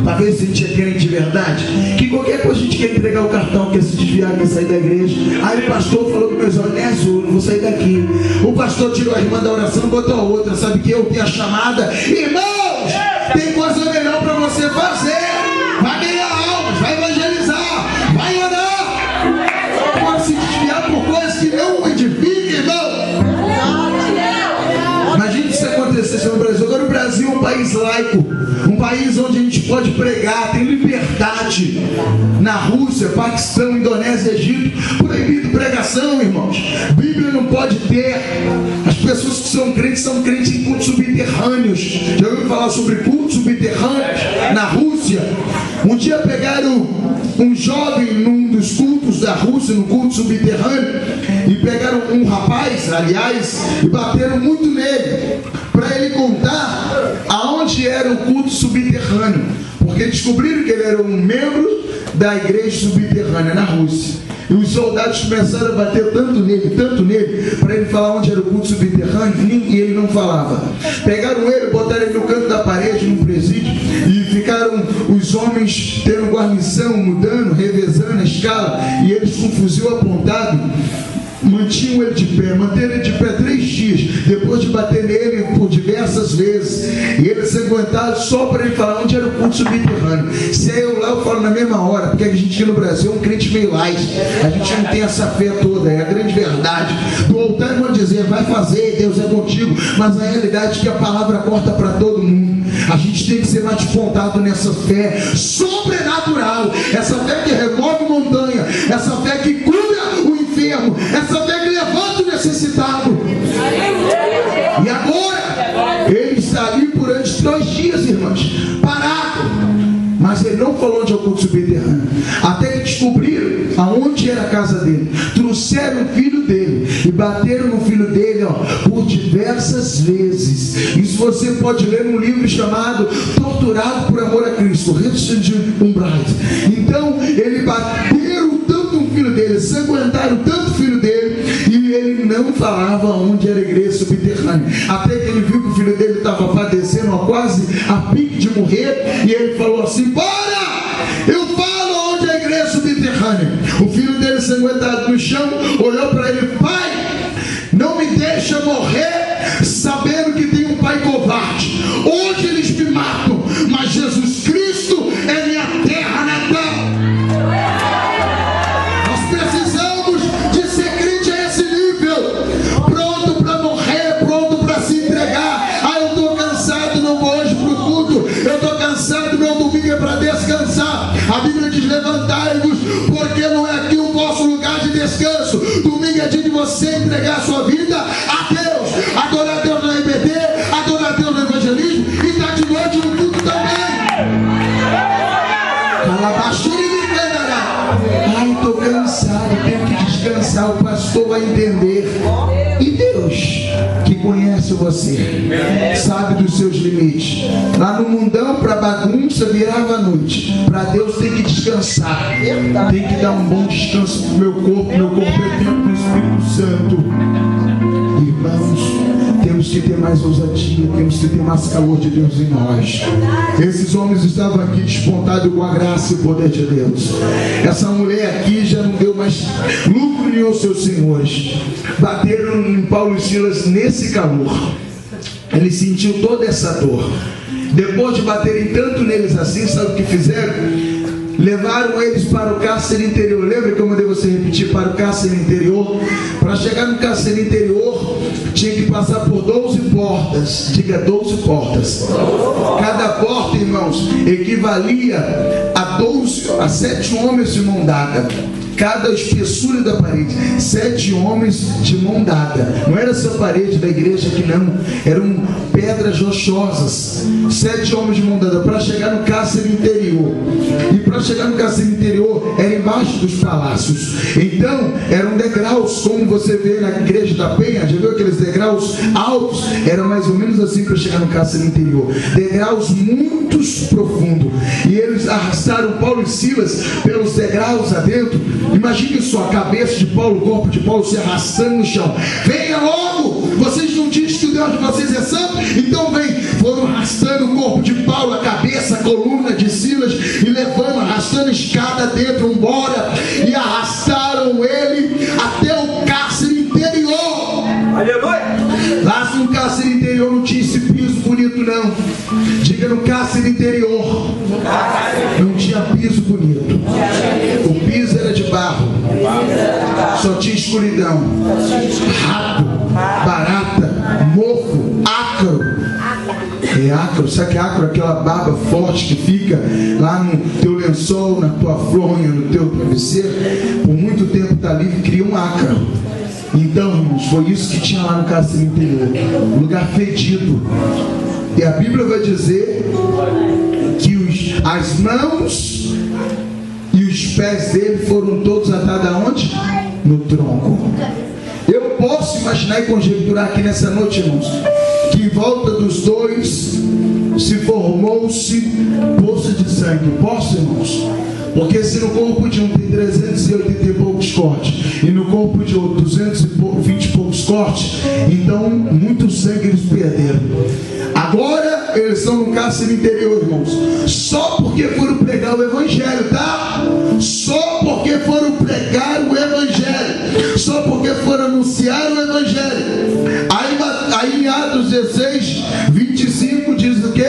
para ver se a gente é crente de verdade. Que qualquer coisa a gente quer entregar o cartão, quer se desviar, quer sair da igreja. Aí o pastor falou para meus olhos, é azul, não vou sair daqui. O pastor tirou a irmã da oração, botou a outra. Sabe que eu tenho a chamada? Irmãos, tem coisa melhor para você fazer. Vai ganhar almas, vai evangelizar, vai orar. Não pode se desviar por coisas que não edificam, irmão. Imagina se acontecesse no Brasil. Agora o Brasil é um país laico, um país onde a gente pode pregar, tem liberdade. Na Rússia, Paquistão, Indonésia, Egito, proibido pregação, irmãos. Bíblia não pode ter. As pessoas que são crentes em cultos subterrâneos. Já ouviu falar sobre cultos subterrâneos? Na Rússia, um dia pegaram um jovem num dos cultos da Rússia, no culto subterrâneo, e pegaram um rapaz, aliás, e bateram muito nele, para ele contar aonde era o culto subterrâneo, porque descobriram que ele era um membro da igreja subterrânea na Rússia. E os soldados começaram a bater tanto nele, para ele falar onde era o culto subterrâneo, e ele não falava. Pegaram ele, botaram ele no canto da parede, num presídio, e ficaram os homens tendo guarnição, mudando, revezando a escala, e eles com um fuzil apontado, mantinham ele de pé, manteram ele de pé 3 dias, depois de bater nele por diversas vezes, e ele se aguentava só para ele falar onde era o culto subterrâneo. Se é eu lá, eu falo na mesma hora, porque a gente aqui no Brasil é um crente meio light, a gente não tem essa fé toda, é a grande verdade. Do altar vão dizer, vai fazer, Deus é contigo, mas a realidade é que a palavra corta para todo mundo. A gente tem que ser mais despontado nessa fé sobrenatural, essa fé que remove montanha, essa fé que cura o enfermo, essa fé que levanta o necessitado. E agora ele está ali durante 2 dias, irmãos, parado, mas ele não falou onde é o culto subterrâneo, até que descobriram aonde era a casa dele. Trouxeram o filho dele e bateram no filho dele, por diversas vezes. Isso você pode ler num livro chamado Torturado por Amor a Cristo, Richard Umbright. Então ele bateram tanto o filho dele, sanguentaram tanto o filho dele, e ele não falava onde era a igreja subterrânea, até que ele viu que o filho dele estava padecendo, quase a pique de morrer, e ele falou assim: para, eu falo onde é a igreja subterrânea. O filho dele, sanguentado no chão, olhou para ele: pai, não me deixa morrer sabendo que tem um pai covarde. Hoje eles me matam, mas Jesus Cristo é minha terra natal. Nós precisamos de ser crente a esse nível, pronto para morrer, pronto para se entregar. Ah, eu estou cansado, não vou hoje para o culto, eu estou cansado, meu domingo é para descansar. A Bíblia diz: levantai-vos, porque não é aqui o vosso lugar de descanso. Domingo é dia de você entregar a sua vida a Deus, adorar a Deus na EBD, adorar a Deus no evangelismo, e estar de noite no culto também. Ai, estou cansado, tenho que descansar. O pastor vai entender. E Deus, que conhece você, sabe dos seus limites. Lá no mundão, para bagunça, virava a noite. Para Deus tem que descansar, tem que dar um bom descanso para o meu corpo. Meu corpo é templo do Espírito Santo. Irmãos, temos que ter mais ousadia, temos que ter mais calor de Deus em nós. Esses homens estavam aqui despontados com a graça e o poder de Deus. Essa mulher aqui já não deu mais lucro nenhum aos seus senhores. Bateram em Paulo e Silas nesse calor. Ele sentiu toda essa dor. Depois de baterem tanto neles assim, sabe o que fizeram? Levaram eles para o cárcere interior. Lembra que eu mandei você repetir? Para o cárcere interior. Para chegar no cárcere interior, tinha que passar por 12 portas. Diga, 12 portas. Cada porta, irmãos, equivalia a 7 homens de mão dada. Cada espessura da parede, 7 homens de mão dada. Não era essa parede da igreja aqui, não. Eram pedras rochosas. 7 homens de mão dada para chegar no cárcere interior. E para chegar no cárcere interior era embaixo dos palácios. Então eram degraus, como você vê na igreja da Penha. Já viu aqueles degraus altos? Era mais ou menos assim para chegar no cárcere interior. Degraus muito profundos. E eles arrastaram Paulo e Silas pelos degraus adentro. Imagine só, a cabeça de Paulo, o corpo de Paulo se arrastando no chão. Venha logo! Vocês não dizem que o Deus de vocês é santo? Então vem! Foram arrastando o corpo de Paulo, a cabeça, a coluna de Silas, e levando, arrastando a escada dentro, embora, e arrastaram ele até o cárcere interior. Aleluia! Lá no cárcere interior não tinha esse piso bonito, não. Diga, no cárcere interior não tinha piso bonito. O piso era de barro, só tinha escuridão, rato, barata, mofo, ácaro. É ácaro, sabe que é ácaro? Aquela baba forte que fica lá no teu lençol, na tua fronha, no teu travesseiro. Por muito tempo está ali e cria um ácaro. Então, irmãos, foi isso que tinha lá no cárcere interior, um lugar fedido. E a Bíblia vai dizer que as mãos e os pés dele foram todos atados aonde? No tronco. Eu posso imaginar e conjecturar aqui nessa noite, irmãos, que em volta dos dois se formou-se poço de sangue. Posso, irmãos? Porque se no corpo de um tem 380 e poucos cortes, e no corpo de outro 220 e poucos cortes, então muito sangue eles perderam. Agora eles estão no cárcere interior, irmãos, só porque foram pregar o evangelho, tá? Só porque foram pregar o evangelho, só porque foram anunciar o Evangelho. Aí em Atos 16, 25 diz o quê?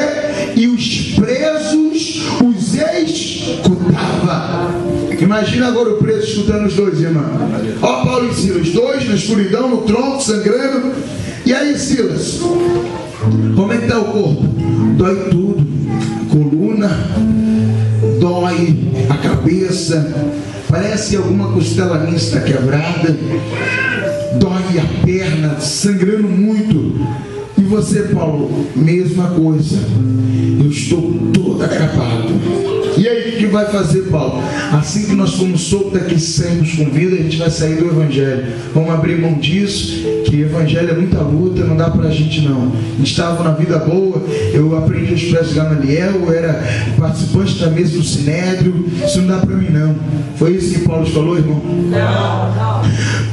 E os presos os escutava. Imagina agora o preso escutando os dois, irmão. Ó, Paulo e Silas, dois na escuridão, no tronco, sangrando. E aí, Silas, como é que está o corpo? Dói tudo, a coluna, dói a cabeça, parece que alguma costela minha está quebrada, dói a perna, sangrando muito. E você, Paulo, mesma coisa, eu estou todo acabado. E aí, o que vai fazer, Paulo? Assim que nós formos soltos daqui, saímos com vida, a gente vai sair do Evangelho. Vamos abrir mão disso, que o Evangelho é muita luta, não dá pra gente não. A gente estava na vida boa, eu aprendi os pés de Gamaliel, eu era participante da mesa do Sinédrio, isso não dá pra mim não. Foi isso que Paulo falou, irmão? Não.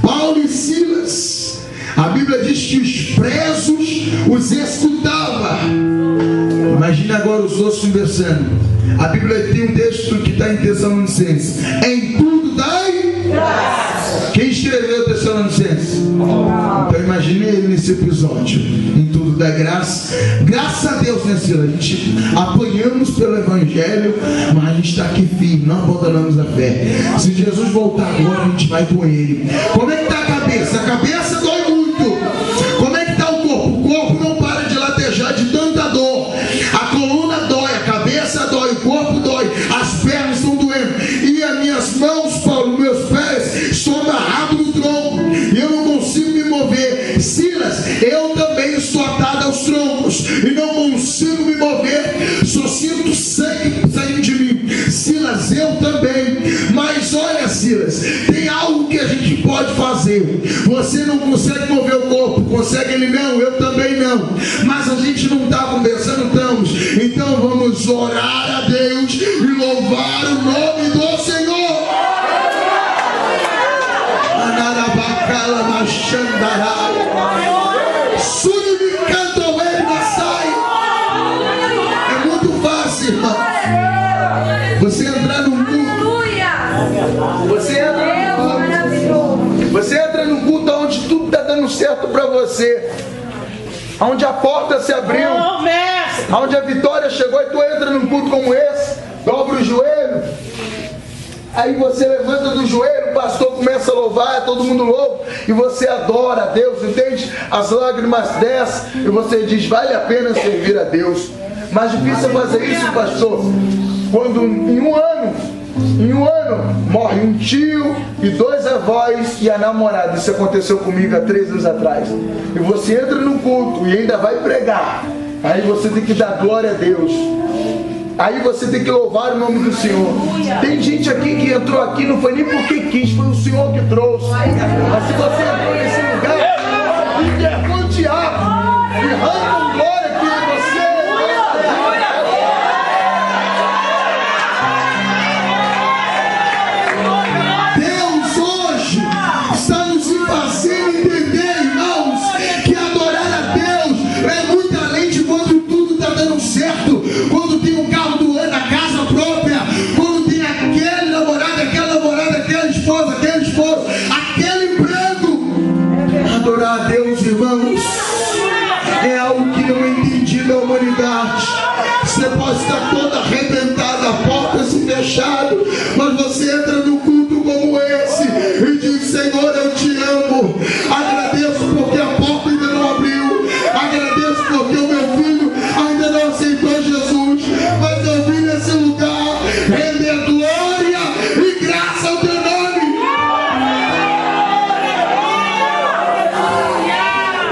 Paulo e Silas, a Bíblia diz que os presos os escutavam. Imagina agora os outros conversando. A Bíblia tem um texto que está em Tessalonicenses: em tudo dai graça. Quem escreveu Tessalonicenses? Então imagine ele nesse episódio. Em tudo dai graça. Graças a Deus, né, Sila? A gente apanhamos pelo Evangelho, mas a gente está aqui firme, não abandonamos a fé. Se Jesus voltar agora, a gente vai com ele. Como é que está a cabeça? A cabeça dói muito. Como é que está o corpo? O corpo não para de latejar de tanta dor. A coluna dói, a cabeça dói, o corpo dói, as pernas estão doendo. E as minhas mãos, Paulo, meus pés estão amarrados no tronco. E eu não consigo me mover. Silas, eu também estou atado aos troncos. E não consigo me mover. Só sinto sangue saindo de mim. Silas, eu também. Mas olha, Silas, tem algo que a gente pode fazer. Você não consegue mover o corpo, consegue ele não, eu também não. Mas a gente não está conversando, estamos. Então vamos orar a Deus e louvar o nome do Senhor. Anarabacala machandará. Suni canto ele na sai. É muito fácil, irmão. Você entrar num culto. Você entra num culto onde tudo está dando certo para você. Onde a porta se abriu, onde a vitória chegou, e tu entra num culto como esse, dobra o joelho, aí você levanta do joelho, o pastor começa a louvar, todo mundo louva, e você adora a Deus, entende? As lágrimas descem, e você diz, vale a pena servir a Deus. Mas difícil é fazer isso, pastor, quando em um ano morre um tio e 2 avós e a namorada. Isso aconteceu comigo há 3 anos atrás. E você entra no culto e ainda vai pregar. Aí você tem que dar glória a Deus. Aí você tem que louvar o nome do Senhor. Tem gente aqui que entrou aqui, não foi nem porque quis, foi o Senhor que trouxe. Mas se você entrou nesse lugar, envergonha o diabo e arranca glória que você. Quando tem um carro do ano, a casa própria, quando tem aquele namorado, aquela namorada, aquela esposa, aquele esposo, aquele emprego. Adorar a Deus, irmãos, é algo que não é entendido da humanidade. Você pode estar todo arrebentado, a porta se fechada, mas você entra num culto como esse e diz, Senhor, eu te amo. Agradeço porque a porta ainda não abriu. Agradeço porque o meu filho ainda não aceitou Jesus. Mas eu vim nesse lugar render glória e graça ao teu nome.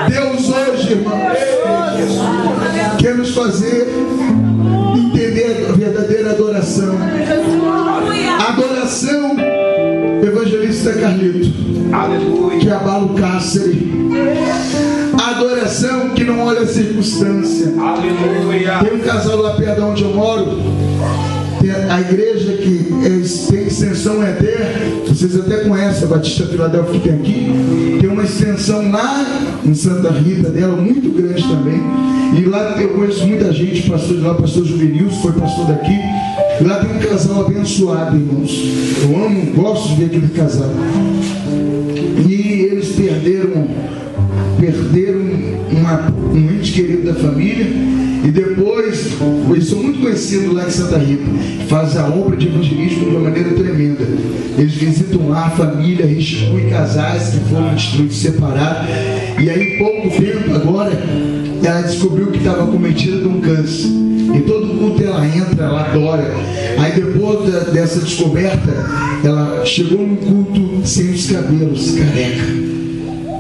Deus hoje, irmãos, quer nos fazer entender a verdadeira adoração. Adoração, evangelista Carlito, aleluia, que abala o cárcere. Adoração que não olha a circunstância. Aleluia. Tem um casal lá perto de onde eu moro, tem a igreja que tem extensão ETER. Vocês até conhecem a Batista Filadélfia que tem aqui. Tem uma extensão lá em Santa Rita dela, muito grande também. E lá eu conheço muita gente, pastor de lá, pastor Juvenilson, foi pastor daqui. E lá tem um casal abençoado, irmãos. Eu amo, gosto de ver aquele casal. E perderam um ente querido da família. E depois, eles são muito conhecidos lá em Santa Rita, fazem a obra de evangelismo de uma maneira tremenda. Eles visitam lá a família, restituem casais que foram destruídos, separados. E aí, em pouco tempo agora, ela descobriu que estava cometida de um câncer. E todo culto ela entra, ela adora. Aí depois dessa descoberta, ela chegou num culto sem os cabelos, careca,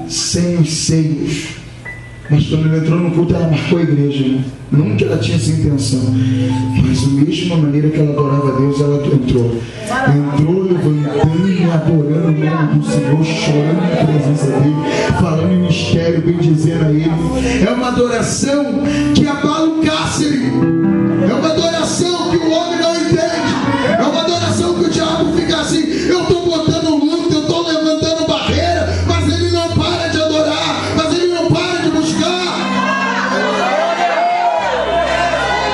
sem os seios. Mas quando ela entrou no culto, ela marcou a igreja, né? Não que ela tinha essa intenção, mas da mesma maneira que ela adorava a Deus, ela entrou levantando e adorando o nome do Senhor, chorando na presença dele, falando em mistério, bendizendo a ele. É uma adoração que abala o cárcere, é uma adoração que o homem não entende, é uma adoração que o diabo fica assim: eu estou botando luta, eu estou levantando barreira, mas ele não para de adorar, mas ele não para de buscar.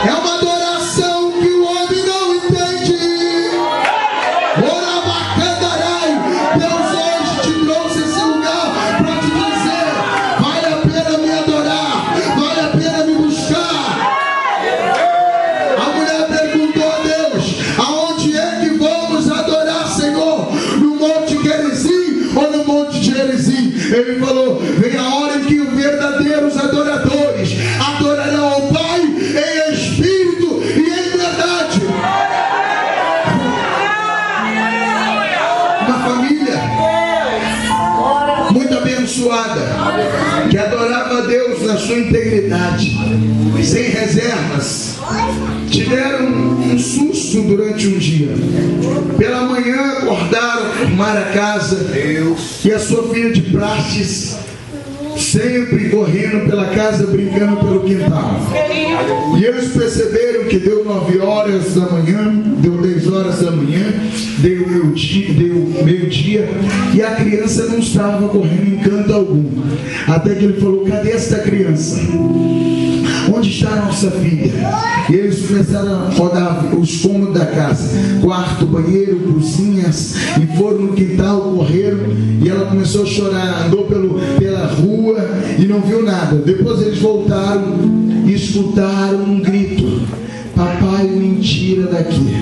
É uma adoração que o homem não entende. Orabacandarai. Deus hoje te trouxe esse lugar para te dizer: vale a pena me adorar, vale a pena me buscar. A mulher perguntou a Deus: aonde é que vamos adorar, Senhor? No Monte Gerizim ou no Monte de Gerizim? Ele falou: vem a hora em que os verdadeiros adoradores adorarão ao Pai em espírito e em verdade. Uma família muito abençoada, que adorava a Deus na sua integridade, sem reservas, tiveram um susto durante um dia. Pela manhã acordaram, arrumaram a casa, e a sua filha de Praxis sempre correndo pela casa, brincando pelo quintal. E eles perceberam que deu 9 horas da manhã, deu 10 horas da manhã, deu meio-dia, e a criança não estava correndo em canto algum. Até que ele falou: cadê esta criança? Onde está a nossa filha? E eles começaram a rodar os cômodos da casa, quarto, banheiro, cozinhas, e foram no quintal, correram, e ela começou a chorar, andou pela rua e não viu nada. Depois eles voltaram e escutaram um grito: papai, me tira daqui,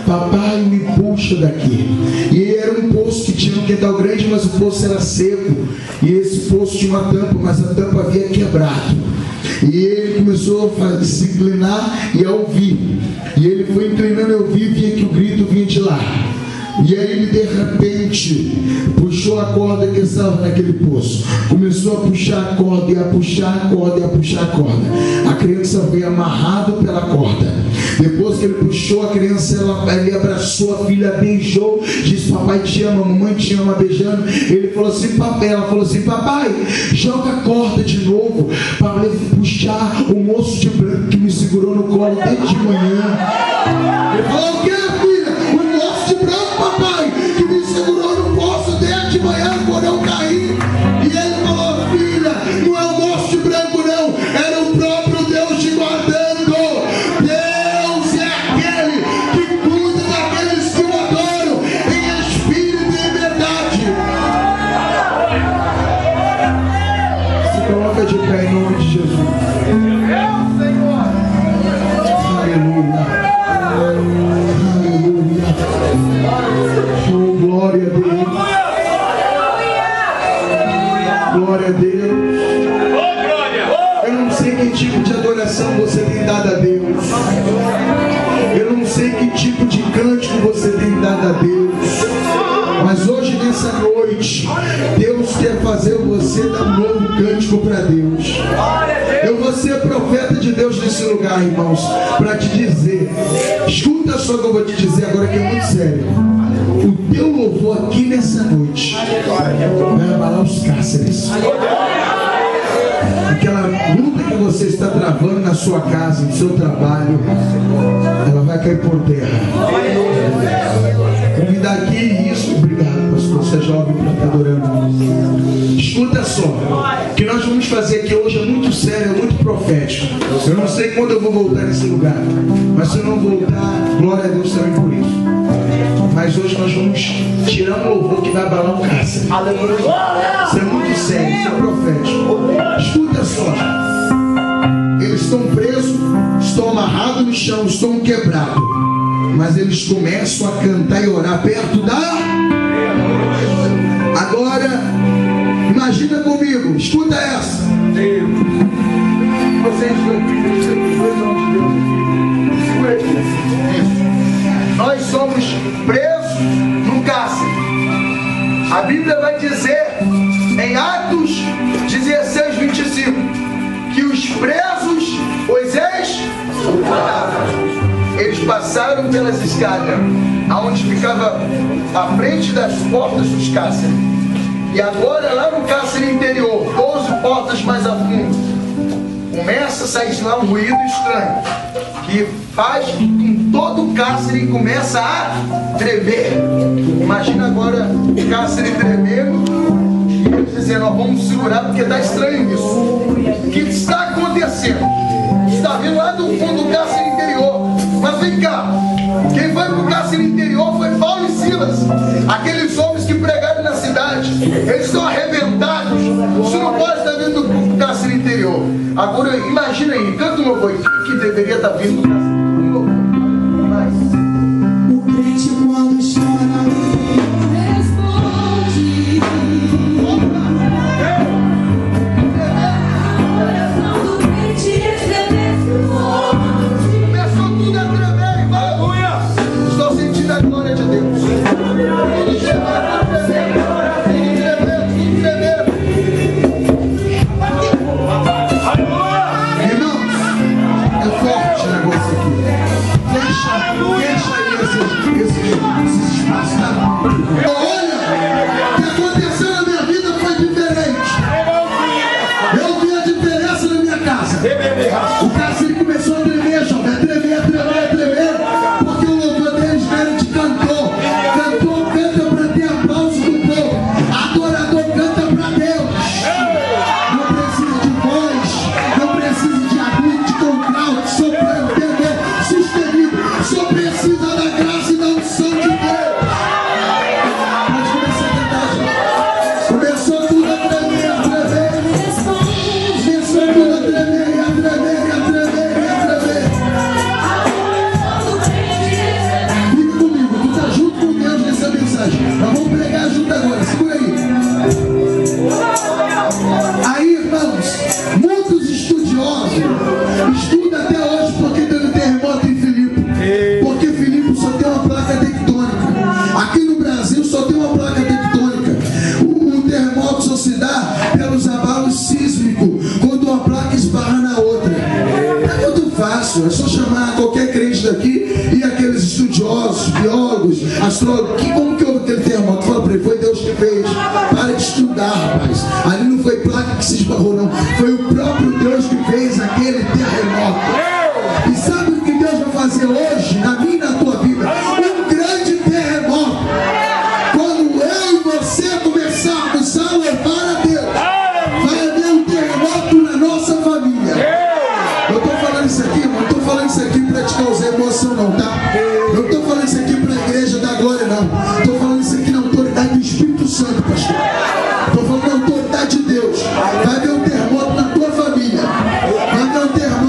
papai, me puxa daqui. E era um poço que tinha um quintal grande, mas o poço era seco, e esse poço tinha uma tampa, mas a tampa havia quebrado. E ele começou a se inclinar e a ouvir. E ele foi inclinando a ouvir, via que o grito vinha de lá. E aí ele de repente puxou a corda que estava naquele poço, começou a puxar a corda e a puxar a corda e a puxar a corda. A criança veio amarrada pela corda. Depois que ele puxou a criança, ele abraçou a filha, beijou, disse: papai te ama, mamãe te ama, beijando. Ele falou assim: papai, ela falou assim: papai, joga a corda de novo para puxar o moço de branco que me segurou no colo desde de manhã. Ele falou: o que, filha? O moço de branco, papai, que me segurou no poço desde de manhã por eu cair. E ele falou: filha, não é o moço de branco não, era o próprio Deus te guardando. Deus é aquele que cuida daqueles que o adoram em espírito e em verdade. Se coloca de pé em nome de Jesus. Aleluia. Aleluia. Oh, glória a Deus. Glória a Deus. Eu não sei que tipo de adoração você tem dado a Deus. Eu não sei que tipo de cântico você tem dado a Deus. Mas hoje, nessa noite, Deus quer fazer você dar um novo cântico para Deus. Eu vou ser profeta de Deus nesse lugar, irmãos, para te dizer. Escuta só o que eu vou te dizer agora, que é muito sério. O teu louvor aqui nessa noite vai abalar os cárceres. Aquela luta que você está travando na sua casa, no seu trabalho, ela vai cair por terra. Convidar aqui isso. Obrigado, pastor, você é jovem para estar adorando. Escuta só, o que nós vamos fazer aqui hoje é muito sério, é muito profético. Eu não sei quando eu vou voltar nesse lugar, mas se eu não voltar, glória a Deus também por isso. Mas hoje nós vamos tirar um louvor que vai abalar um cárcere. Isso é muito sério, isso é profético. Escuta só. Eles estão presos, estão amarrados no chão, estão quebrados. Mas eles começam a cantar e orar perto da... Agora, imagina comigo, escuta essa. Vocês dois homens de Deus, segura aqui. Nós somos presos num cárcere. A Bíblia vai dizer em Atos 16, 25 que os presos, os eles passaram pelas escadas aonde ficava à frente das portas dos cárceres. E agora lá no cárcere interior, 12 portas mais a fundo, começa a sair lá um ruído estranho que faz com que todo o cárcere começa a tremer. Imagina agora o cárcere tremendo e eles dizendo: ó, vamos segurar porque está estranho isso. O que está acontecendo? Está vindo lá do fundo do cárcere interior. Mas vem cá, quem foi para o cárcere interior foi Paulo e Silas, aqueles homens que pregaram na cidade. Eles estão arrebentados. Isso não pode estar vindo do cárcere interior. Agora imagina aí, canta um louvor que deveria estar vindo do cárcere interior. O crente quando chora responde. Coração do crente estremece o monte. Começou tudo a tremer, irmão. Estou sentindo a glória de Deus. Tudo tremendo. Irmãos, é forte o negócio aqui. Deixa aí esses espaços. Olha, o que aconteceu na minha vida foi diferente. Eu vi a diferença na minha casa. O cárcere começou a tremer, jovem, a tremer, porque o louvor deles veio de cantor. Cantor canta para ter aplauso do povo. Adorador canta para Deus. Não precisa de voz, não precisa de agudo, de contralto, soprano, tenor, sustenido. Só precisa da graça e da unção de Deus. Pode começar a cantar, gente. Começou tudo a tremer, Começou tudo a tremer, a tremer. Fica comigo, tu tá junto com Deus nessa mensagem. Nós vamos pregar junto agora, segura aí. Aí, irmãos, muitos estudiosos estudam até hoje porque teve terremoto em Filipe. Porque Filipe só tem uma placa tectônica. Aqui no Brasil só tem uma placa tectônica. O terremoto só se dá pelos abalos sísmicos, quando uma placa esbarra na outra. É muito fácil, é só chamar qualquer crente daqui e aqueles estudiosos, biólogos, astrólogos. Como que houve aquele terremoto? Fala pra ele, foi Deus que fez. Para de estudar, rapaz. Ali não foi placa que se esbarrou, não. Foi o próprio Deus que fez aquele terremoto. E sabe o que Deus vai fazer hoje, na minha e na tua vida? Um grande terremoto. Quando eu e você começarmos a louvar a Deus, vai haver um terremoto na nossa família. Eu estou falando isso aqui, não estou falando isso aqui para te causar emoção, não, tá? Não estou falando isso aqui para a igreja da glória, não. Estou falando isso aqui na autoridade do Espírito Santo, pastor. Estou falando na autoridade de Deus. Vai haver um terremoto na tua família. Vai haver um terremoto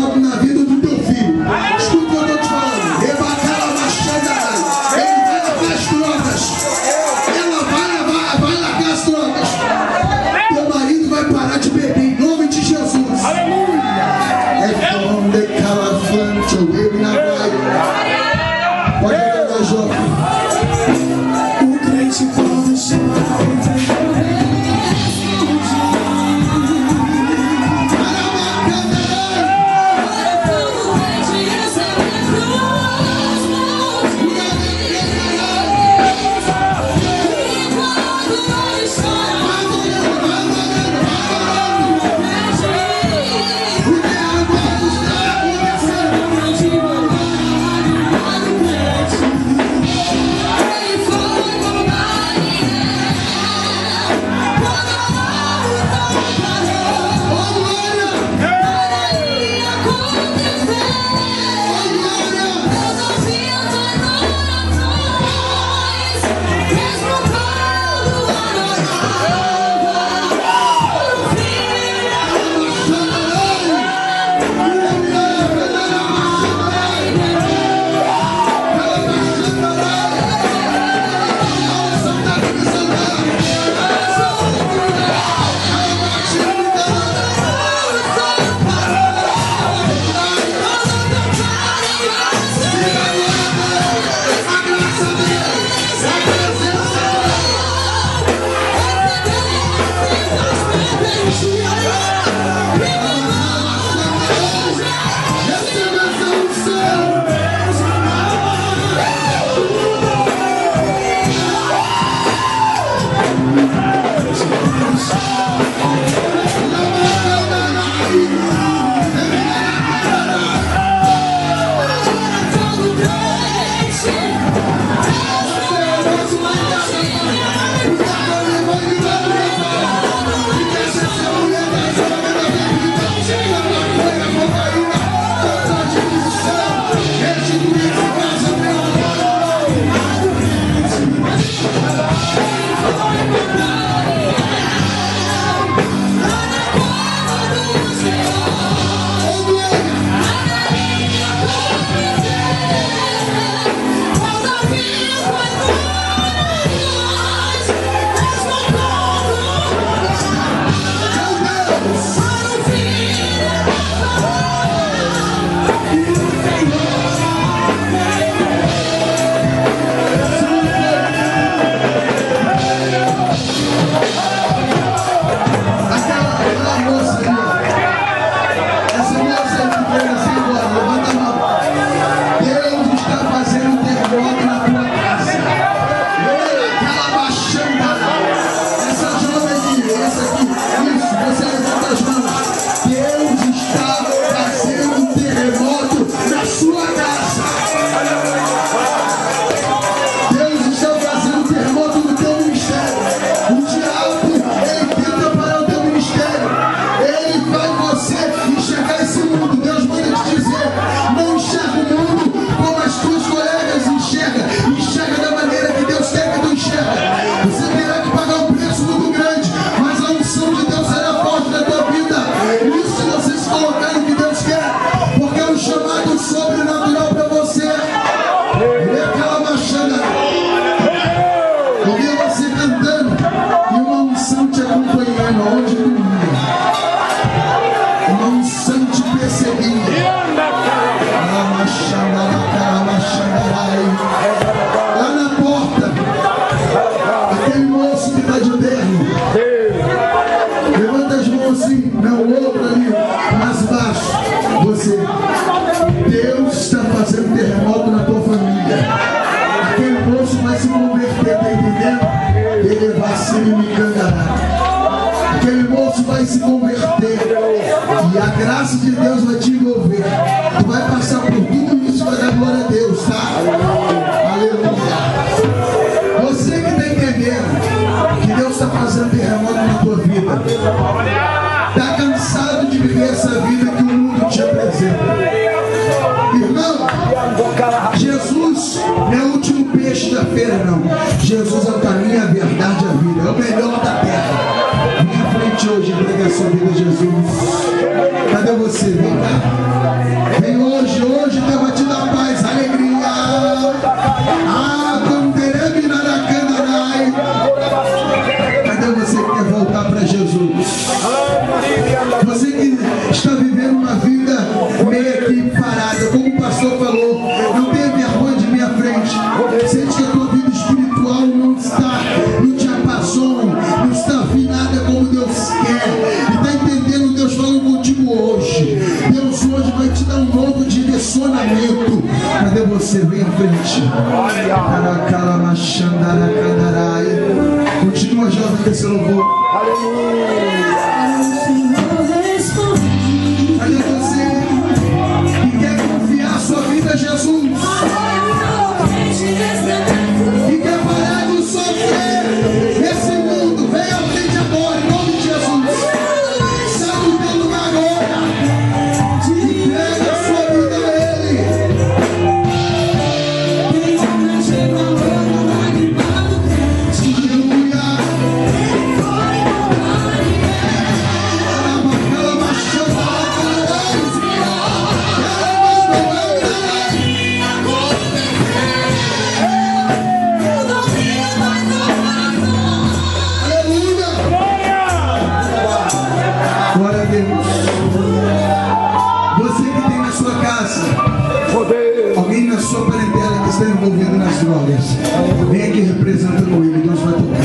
inferno. Levanta as mãos assim, não, o outro ali, mais baixo. Você, Deus está fazendo terremoto na tua família. Aquele moço vai se converter, tá entendendo? Ele vai se me cangará. Aquele moço vai se converter. E a graça de Deus vai te envolver. Tu vai passar por tudo isso e vai dar glória a Deus, tá? Aleluia. Você que está entendendo que Deus está fazendo terremoto na tua vida, está cansado de viver essa vida que o mundo te apresenta. Irmão, Jesus não é o último peixe da feira, não. Jesus é o caminho, a verdade e a vida. É o melhor da terra. Vem à frente hoje e entrega a sua vida a Jesus. Cadê você? Vem cá. Vem hoje Deus vai te dar paz, alegria. Cadê você que quer voltar para Jesus? Você que está vivendo uma vida meio que parada, como o pastor falou, não tenha vergonha de minha frente. Sente que a tua vida espiritual não te apaixona, não está afinada como Deus quer. E está entendendo Deus falando contigo hoje. Deus hoje vai te dar um novo direcionamento. Cadê você? Vem à frente. Continua jovem com esse louvor. Cadê você que quer confiar sua vida a Jesus? Que quer parar de sofrer nesse mundo? Vem à frente agora, em nome de Jesus. Sai do teu lugar agora. Entrega a sua vida a Ele. Alguém na sua parentela que está envolvido nas drogas, vem aqui representando Ele. Deus vai tocar.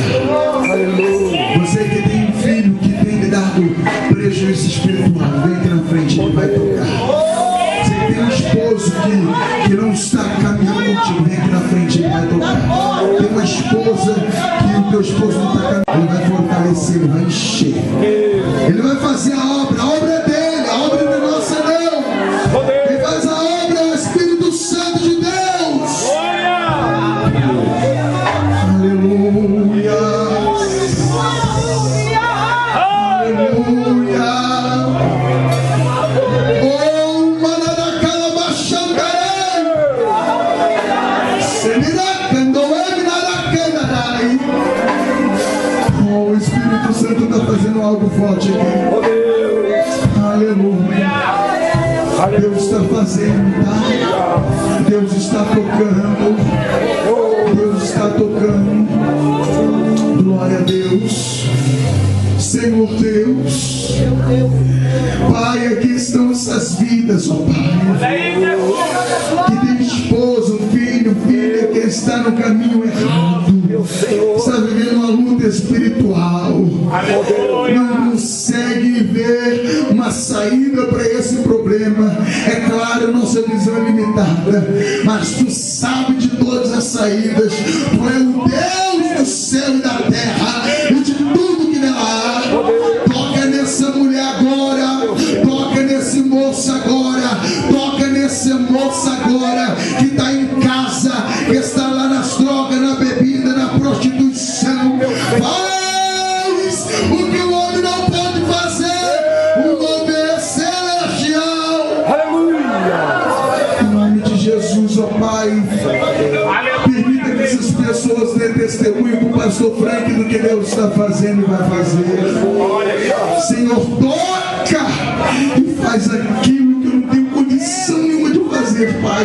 Você que tem um filho que tem lhe dado prejuízo espiritual, vem aqui na frente, Ele vai tocar. Você que tem um esposo que não está caminhando contigo, vem aqui na frente, Ele vai tocar. Tem uma esposa que o teu esposo não está caminhando, Ele vai fortalecer, Ele vai encher. Ele vai fazer a obra é dele, a obra não é nossa não. Quem faz a obra é o Espírito Santo de Deus. Aleluia. Aleluia. Oh, manadacala baixandarei. Semiracandoe minaracandarai. Oh, o Espírito Santo está fazendo algo forte aqui. Aleluia. Deus está fazendo, tá? Deus está tocando. Deus está tocando. Glória a Deus. Senhor Deus. Pai, aqui estão essas vidas, ó Pai. Que tem esposo, filho, filha que está no caminho errado. Está vivendo uma luta espiritual. Não consegue ver uma saída para esse problema. É claro, nossa visão é limitada, mas tu sabe de todas as saídas. Tu é o Deus do céu e da terra e de tudo que nela há. Toca nessa mulher agora, toca nesse moço agora, toca nesse moço agora que está em casa, que está lá nas drogas, na bebida, na prostituição. Faz o que o homem não pode fazer. O nome é celestial. Aleluia. Em nome de Jesus, ó Pai, permita que essas pessoas dêem testemunho para o pastor Frank do que Deus está fazendo e vai fazer. Senhor, toca e faz aquilo que eu não tenho condição nenhuma de fazer, Pai.